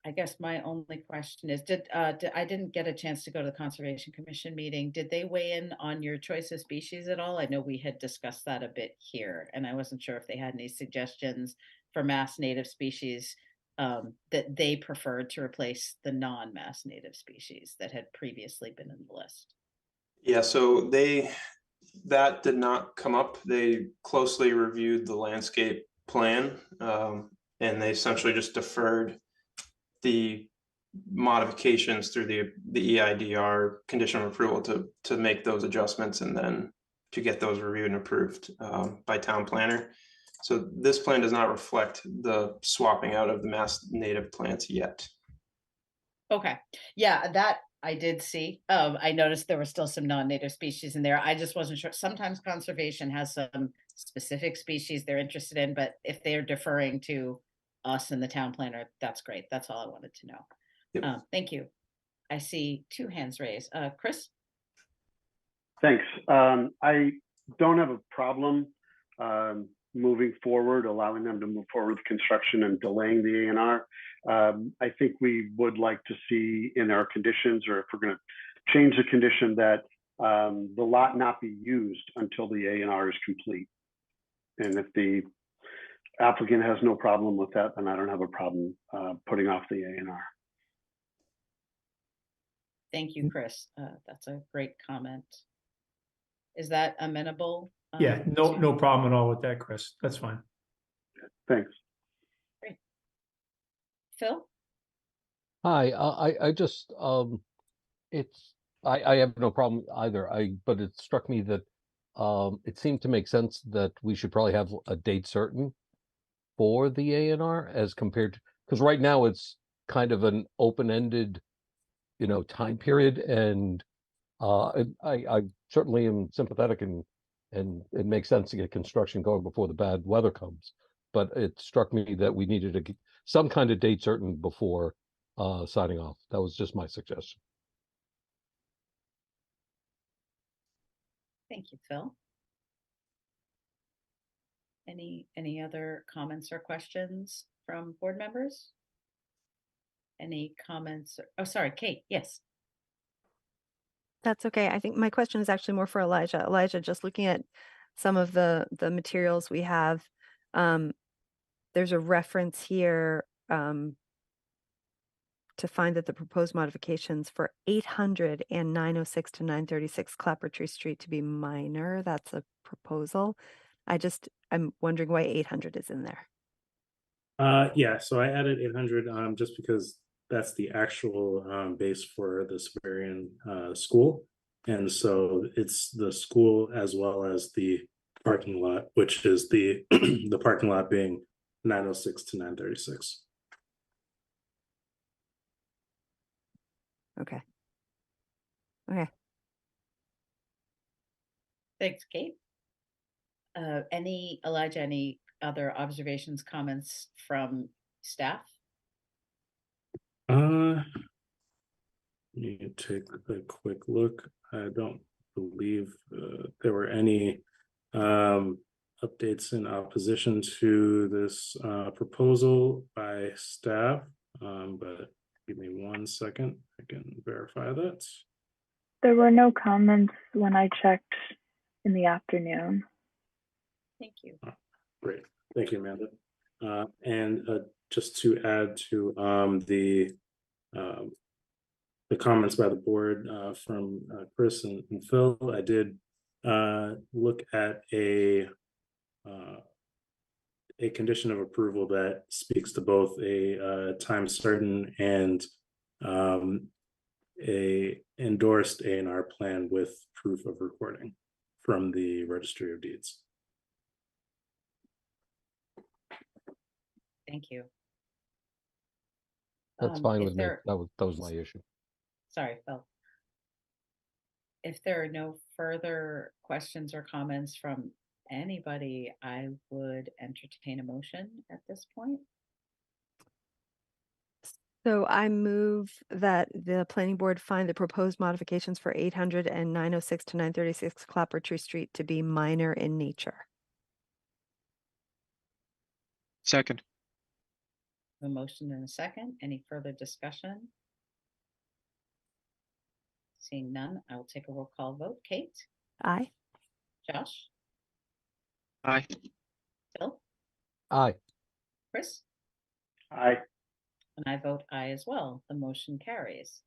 A: I guess my only question is, I didn't get a chance to go to the Conservation Commission meeting. Did they weigh in on your choice of species at all? I know we had discussed that a bit here, and I wasn't sure if they had any suggestions for mass native species that they preferred to replace the non-mass native species that had previously been in the list.
N: Yeah, so that did not come up. They closely reviewed the landscape plan, and they essentially just deferred the modifications through the EIDR condition of approval to make those adjustments and then to get those reviewed and approved by town planner. So this plan does not reflect the swapping out of the mass native plants yet.
A: Okay, yeah, that I did see. I noticed there were still some non-native species in there. I just wasn't sure. Sometimes conservation has some specific species they're interested in, but if they're deferring to us and the town planner, that's great. That's all I wanted to know.
N: Yep.
A: Thank you. I see two hands raised. Chris?
D: Thanks. I don't have a problem moving forward, allowing them to move forward with construction and delaying the A&R. I think we would like to see in our conditions, or if we're going to change the condition, that the lot not be used until the A&R is complete. And if the applicant has no problem with that, then I don't have a problem putting off the A&R.
A: Thank you, Chris. That's a great comment. Is that amenable?
M: Yeah, no problem at all with that, Chris. That's fine.
C: Thanks.
A: Great. Phil?
H: Hi, I just I have no problem either. But it struck me that it seemed to make sense that we should probably have a date certain for the A&R as compared to, because right now it's kind of an open-ended, time period, and I certainly am sympathetic and it makes sense to get construction going before the bad weather comes. But it struck me that we needed some kind of date certain before signing off. That was just my suggestion.
A: Thank you, Phil. Any other comments or questions from board members? Any comments? Oh, sorry, Kate. Yes.
I: That's okay. I think my question is actually more for Elijah. Elijah, just looking at some of the materials we have, there's a reference here to find that the proposed modifications for 800 and 906 to 936 Clapboardtree Street to be minor. That's a proposal. I'm wondering why 800 is in there.
C: Yeah, so I added 800 just because that's the actual base for the Xaverian school. And so it's the school as well as the parking lot, which is the the parking lot being 906 to 936.
I: Okay. Okay.
A: Thanks, Kate. Elijah, any other observations, comments from staff?
C: You can take a quick look. I don't believe there were any updates in opposition to this proposal by staff, but give me 1 second. I can verify that.
B: There were no comments when I checked in the afternoon.
A: Thank you.
C: Great, thank you, Amanda. And just to add to the comments by the board from Chris and Phil, I did look at a condition of approval that speaks to both a time certain and a endorsed A&R plan with proof of recording from the Registry of Deeds.
A: Thank you.
H: That's fine
A: if
H: with me.
A: there-
H: That was my issue.
A: Sorry, Phil. If there are no further questions or comments from anybody, I would entertain a motion at this point.
I: So I move that the planning board find the proposed modifications for 800 and 906 to 936 Clapboardtree Street to be minor in nature.
F: Second.
A: A motion and a second. Any further discussion? Seeing none, I will take a roll call vote. Kate?
I: Aye.
A: Josh?
F: Aye.
A: Phil?
H: Aye.
A: Chris?
D: Aye.
A: And I vote aye as well. The motion carries.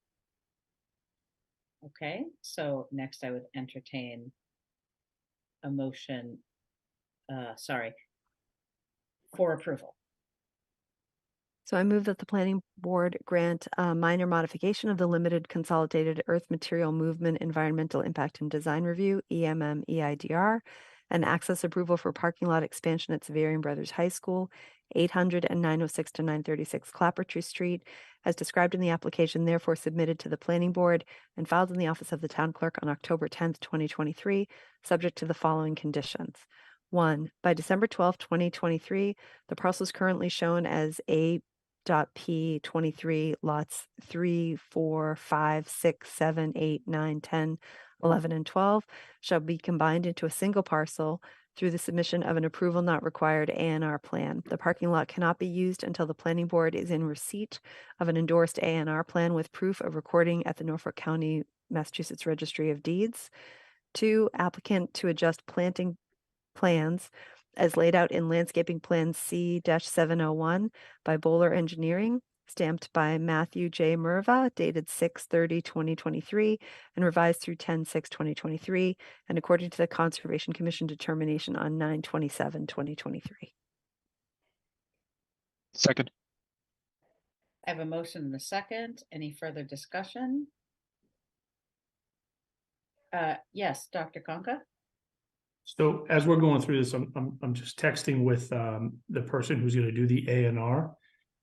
A: Okay, so next I would entertain a motion, for approval.
I: So I move that the planning board grant a minor modification of the limited consolidated earth material movement environmental impact and design review, EMM-EIDR, and access approval for parking lot expansion at Xaverian Brothers High School, 800 and 906 to 936 Clapboardtree Street, as described in the application, therefore submitted to the planning board and filed in the office of the town clerk on October 10th, 2023, subject to the following conditions. 1, by December 12th, 2023, the parcel is currently shown as A.P23 lots 3, 4, 5, 6, 7, 8, 9, 10, 11, and 12 shall be combined into a single parcel through the submission of an approval not required A&R plan. The parking lot cannot be used until the planning board is in receipt of an endorsed A&R plan with proof of recording at the Norfolk County, Massachusetts Registry of Deeds. 2, applicant to adjust planting plans as laid out in Landscaping Plan C-701 by Bowler Engineering, stamped by Matthew J. Merva, dated 6/30/2023, and revised through 10/6/2023, and according to the Conservation Commission determination on 9/27/2023.
F: Second.
A: I have a motion and a second. Any further discussion? Yes, Dr. Conca?
M: So as we're going through this, I'm just texting with the person who's going to do the A&R,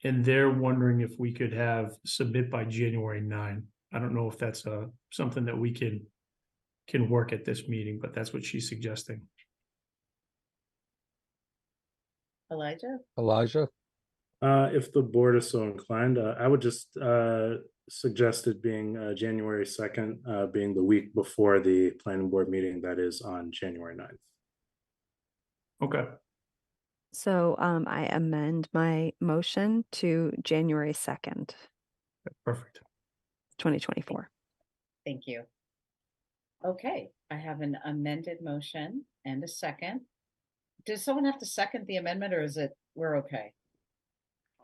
M: and they're wondering if we could have submit by January 9. I don't know if that's something that we can work at this meeting, but that's what she's suggesting.
A: Elijah?
C: If the board is so inclined, I would just suggest it being January 2nd, being the week before the planning board meeting that is on January 9th.
M: Okay.
I: So I amend my motion to January 2nd,
M: Perfect.
I: 2024.
A: Thank you. Okay, I have an amended motion and a second. Does someone have to second the amendment, or is it, we're okay?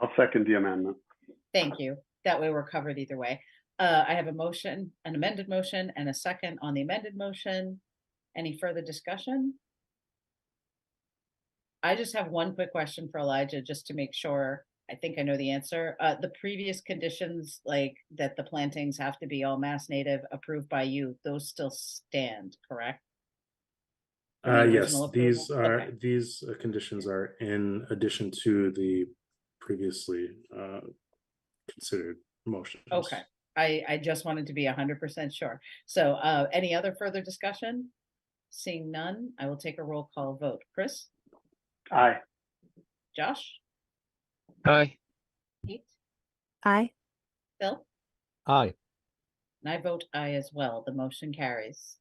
D: I'll second the amendment.
A: Thank you. That way we're covered either way. I have a motion, an amended motion, and a second on the amended motion. Any further discussion? I just have one quick question for Elijah, just to make sure. I think I know the answer. The previous conditions, like that the plantings have to be all Mass Native approved by you, those still stand, correct?
C: Yes, these conditions are in addition to the previously considered motions.
A: Okay, I just wanted to be 100% sure. So any other further discussion? Seeing none, I will take a roll call vote. Chris?
D: Aye.
A: Josh?
F: Aye.
A: Pete?
I: Aye.
A: Phil?
H: Aye.
A: And I vote aye as well. The motion carries.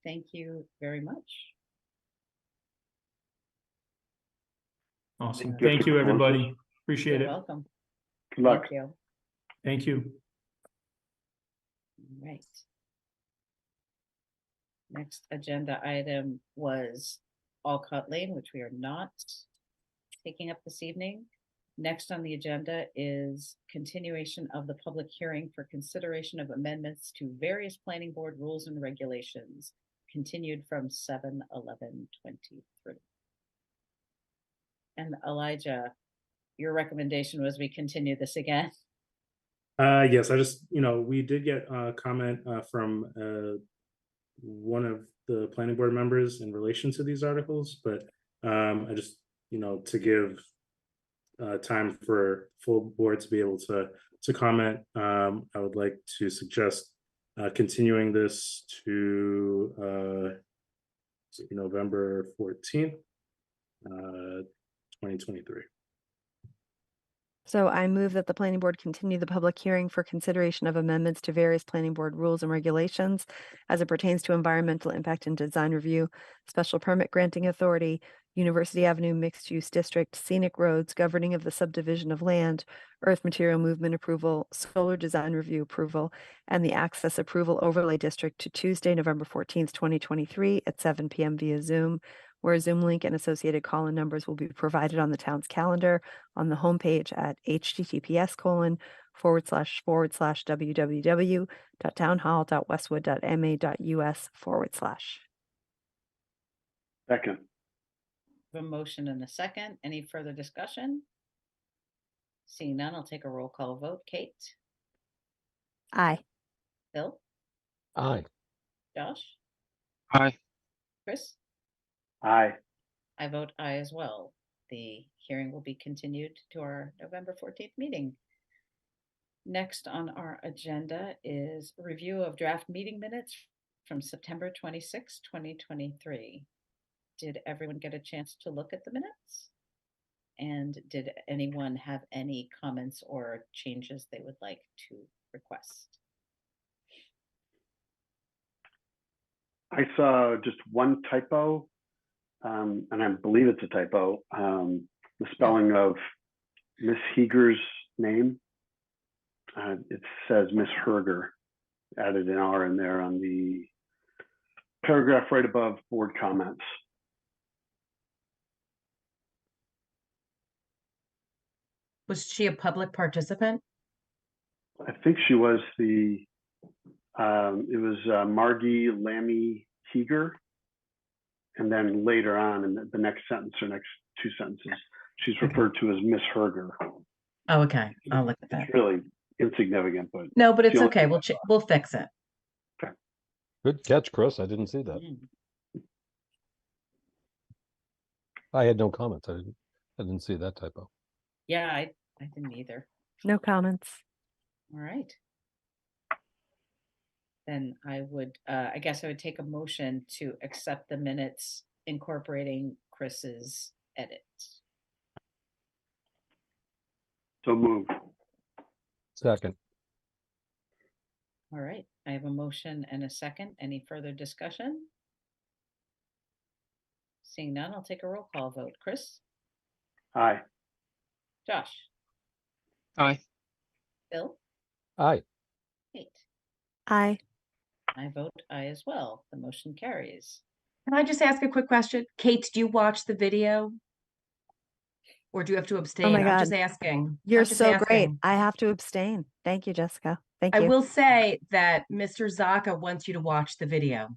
A: Thank you very much.
M: Awesome. Thank you, everybody. Appreciate
A: You're
M: it.
A: welcome.
D: Good luck.
A: Thank you.
M: Thank you.
A: Right. Next agenda item was Alcott Lane, which we are not taking up this evening. Next on the agenda is continuation of the public hearing for consideration of amendments to various planning board rules and regulations, continued from 7/11/23. And Elijah, your recommendation was we continue this again.
C: Yes, I just, we did get a comment from one of the planning board members in relation to these articles, but I just, to give time for full board to be able to comment, I would like to suggest continuing this to November 14th, 2023.
I: So I move that the planning board continue the public hearing for consideration of amendments to various planning board rules and regulations as it pertains to environmental impact and design review, special permit granting authority, University Avenue mixed use district, scenic roads, governing of the subdivision of land, earth material movement approval, solar design review approval, and the access approval overlay district to Tuesday, November 14th, 2023 at 7 p.m. via Zoom, where a Zoom link and associated call-in numbers will be provided on the town's calendar on the homepage at https://www.townhall.westwood.ma.us/.
D: Second.
A: A motion and a second. Any further discussion? Seeing none, I'll take a roll call vote. Kate?
I: Aye.
A: Bill?
H: Aye.
A: Josh?
F: Aye.
A: Chris?
D: Aye.
A: I vote aye as well. The hearing will be continued to our November 14th meeting. Next on our agenda is review of draft meeting minutes from September 26, 2023. Did everyone get a chance to look at the minutes? And did anyone have any comments or changes they would like to request?
D: I saw just one typo, and I believe it's a typo. The spelling of Miss Heger's name. It says Miss Herger. Added an R in there on the paragraph right above board comments.
L: Was she a public participant?
D: I think she was it was Margie Lammy Heger. And then later on in the next sentence or next two sentences, she's referred to as Miss Herger.
L: Oh, okay. I'll look at that.
D: It's really insignificant, but
L: No, but it's
D: the
L: okay.
D: only-
L: We'll fix it.
H: Good catch, Chris. I didn't see that. I had no comments. I didn't see that typo.
A: Yeah, I didn't either.
I: No comments.
A: All right. Then I would, I guess I would take a motion to accept the minutes incorporating Chris's edits.
D: So moved.
H: Second.
A: All right, I have a motion and a second. Any further discussion? Seeing none, I'll take a roll call vote. Chris?
D: Aye.
A: Josh?
F: Aye.
A: Bill?
H: Aye.
A: Kate?
I: Aye.
A: I vote aye as well. The motion carries.
L: Can I just ask a quick question? Kate, do you watch the video? Or do you have to abstain?
I: Oh my God.
L: I'm just asking.
I: You're
L: I'm just
I: so great.
L: asking.
I: I have to abstain. Thank you, Jessica. Thank
L: I
I: you.
L: will say that Mr. Zaka wants you to watch the video.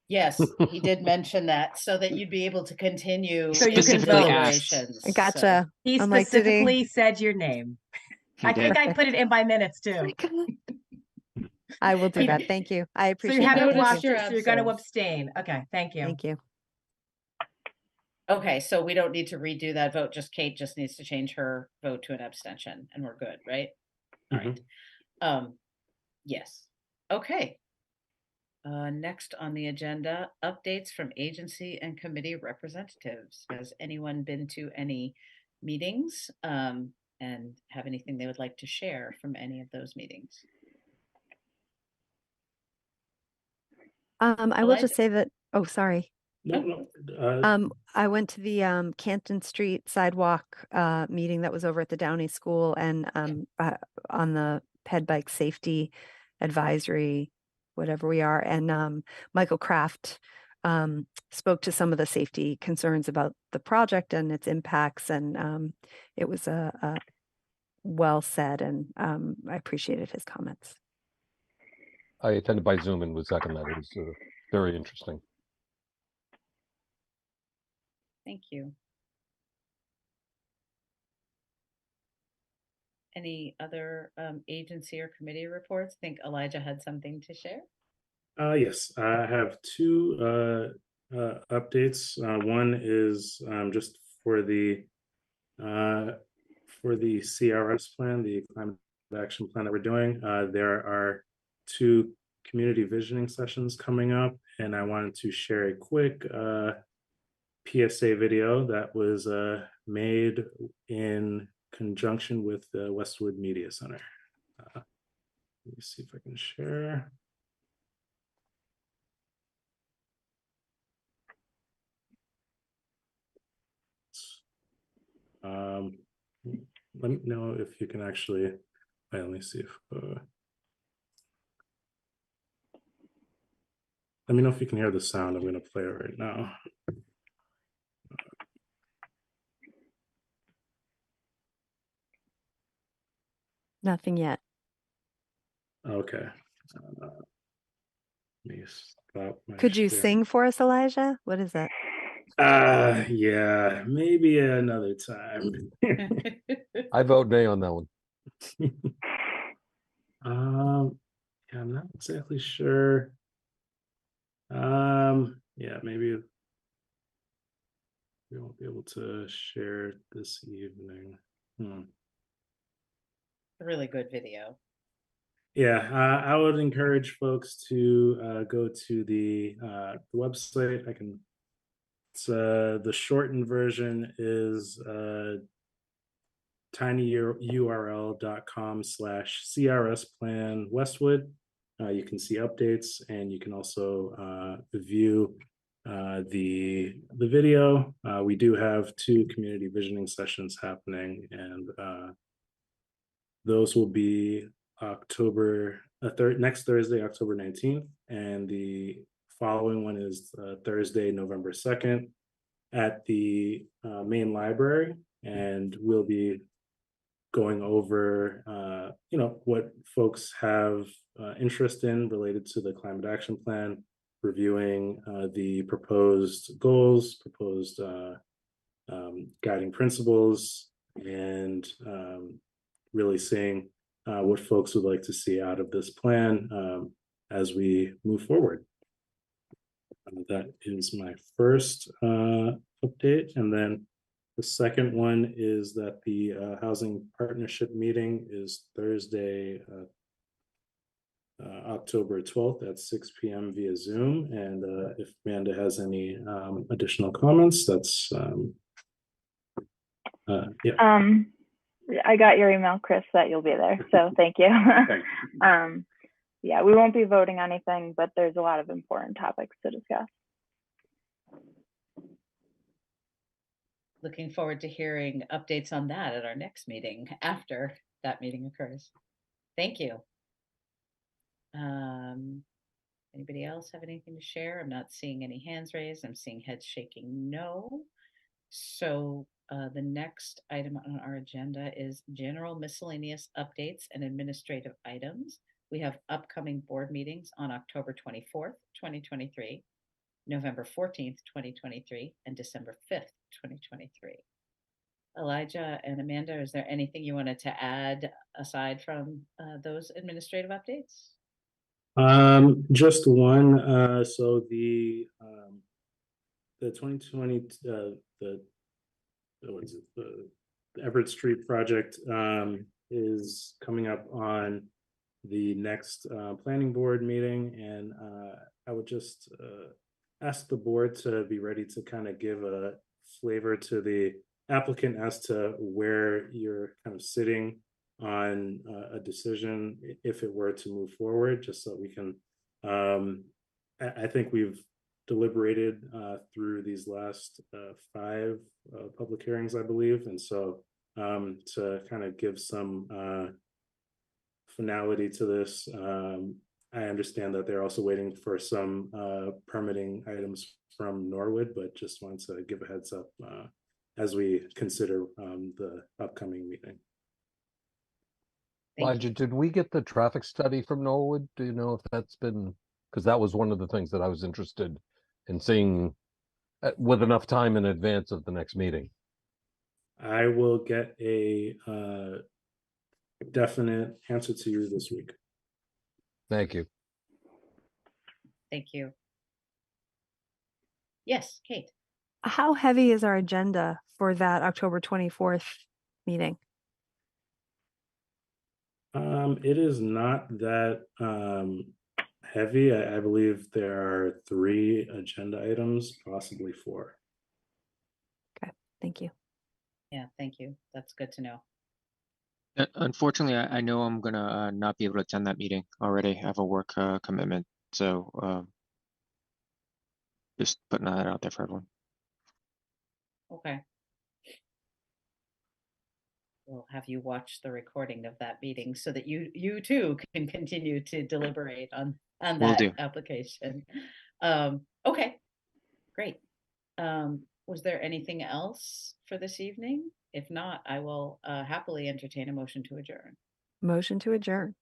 A: Yes, he did mention that so that you'd be able to continue.
L: So you can
F: Specifically
L: vote.
F: asked.
A: deliberations.
I: Gotcha.
L: He
I: I'm like, did he-
L: specifically said your name. I think I put it in my minutes too.
I: I will do
L: He-
I: that. Thank you. I
L: So
I: appreciate
L: you haven't
A: Noticed
L: watched
A: your
L: it, so you're going to
A: absence.
L: abstain. Okay, thank you.
I: Thank you.
A: Okay, so we don't need to redo that vote. Just Kate just needs to change her vote to an abstention and we're good, right? All right. Yes. Okay. Next on the agenda, updates from agency and committee representatives. Has anyone been to any meetings and have anything they would like to share from any of those meetings?
I: I will
A: Elijah?
I: just say that, oh, sorry.
C: No.
I: I went to the Canton Street sidewalk meeting that was over at the Downey School and on the ped bike safety advisory, whatever we are. And Michael Kraft spoke to some of the safety concerns about the project and its impacts. And it was a well said, and I appreciated his comments.
H: I attended by Zoom and was second that. It was very interesting.
A: Thank you. Any other agency or committee reports? I think Elijah had something to share.
C: Yes, I have two updates. One is just for the CRS plan, the climate action plan that we're doing. There are 2 community visioning sessions coming up, and I wanted to share a quick PSA video that was made in conjunction with the Westwood Media Center. Let me see if I can share. Let me know if you can actually, let me see if, let me know if you can hear the sound. I'm going to play it right now.
I: Nothing yet.
C: Okay. Let me stop my
I: Could you
C: share.
I: sing for us, Elijah? What is that?
C: Yeah, maybe another time.
H: I vote nay on that one.
C: Yeah, I'm not exactly sure. Yeah, maybe we won't be able to share this evening.
A: A really good video.
C: Yeah, I would encourage folks to go to the website. It's the shortened version is tinyurl.com/CRS plan Westwood. You can see updates, and you can also view the video. We do have 2 community visioning sessions happening, and those will be next Thursday, October 19th, and the following one is Thursday, November 2nd at the main library, and we'll be going over what folks have interest in related to the climate action plan, reviewing the proposed goals, proposed guiding principles, and really seeing what folks would like to see out of this plan as we move forward. That is my first update. And then the second one is that the housing partnership meeting is Thursday, October 12th at 6 p.m. via Zoom. And if Amanda has any additional comments, that's yeah.
B: I got your email, Chris, that you'll be there. So thank you.
D: Thanks.
B: Yeah, we won't be voting on anything, but there's a lot of important topics to discuss.
A: Looking forward to hearing updates on that at our next meeting after that meeting occurs. Thank you. Anybody else have anything to share? I'm not seeing any hands raised. I'm seeing heads shaking no. So the next item on our agenda is general miscellaneous updates and administrative items. We have upcoming board meetings on October 24th, 2023, November 14th, 2023, and December 5th, 2023. Elijah and Amanda, is there anything you wanted to add aside from those administrative updates?
C: Just one. So the 2020 the Everett Street project is coming up on the next planning board meeting, and I would just ask the board to be ready to kind of give a flavor to the applicant as to where you're kind of sitting on a decision if it were to move forward, just so we can I think we've deliberated through these last 5 public hearings, I believe, and so to kind of give some finality to this. I understand that they're also waiting for some permitting items from Norwood, but just wanted to give a heads up as we consider the upcoming meeting.
H: Elijah, did we get the traffic study from Norwood? Do you know if that's been, because that was one of the things that I was interested in seeing with enough time in advance of the next meeting.
C: I will get a definite answer to you this week.
H: Thank you.
A: Thank you. Yes, Kate.
I: How heavy is our agenda for that October 24th meeting?
C: It is not that heavy. I believe there are 3 agenda items, possibly 4.
I: Okay, thank you.
A: Yeah, thank you. That's good to know.
F: Unfortunately, I know I'm gonna not be able to attend that meeting already. I have a work commitment, so just putting that out there for everyone.
A: Okay. We'll have you watch the recording of that meeting so that you too can continue to deliberate on
F: Will
A: that
F: do.
A: application. Okay, great. Was there anything else for this evening? If not, I will happily entertain a motion to adjourn.
I: Motion to adjourn.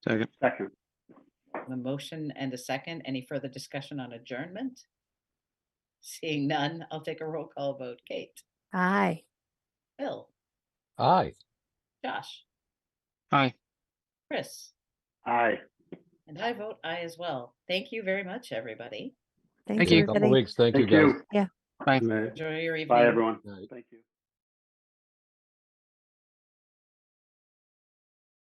F: Second.
D: Second.
A: A motion and a second. Any further discussion on adjournment? Seeing none, I'll take a roll call vote. Kate.
I: Aye.
A: Bill.
H: Aye.
A: Josh.
F: Hi.
A: Chris.
D: Aye.
A: And I vote aye as well. Thank you very much, everybody.
H: In
I: Thanks,
H: a couple
I: everybody.
H: weeks. Thank you,
D: Thank
H: guys.
D: you.
I: Yeah.
F: Bye.
A: Enjoy your evening.
D: Bye, everyone.
C: Right.
D: Thank you.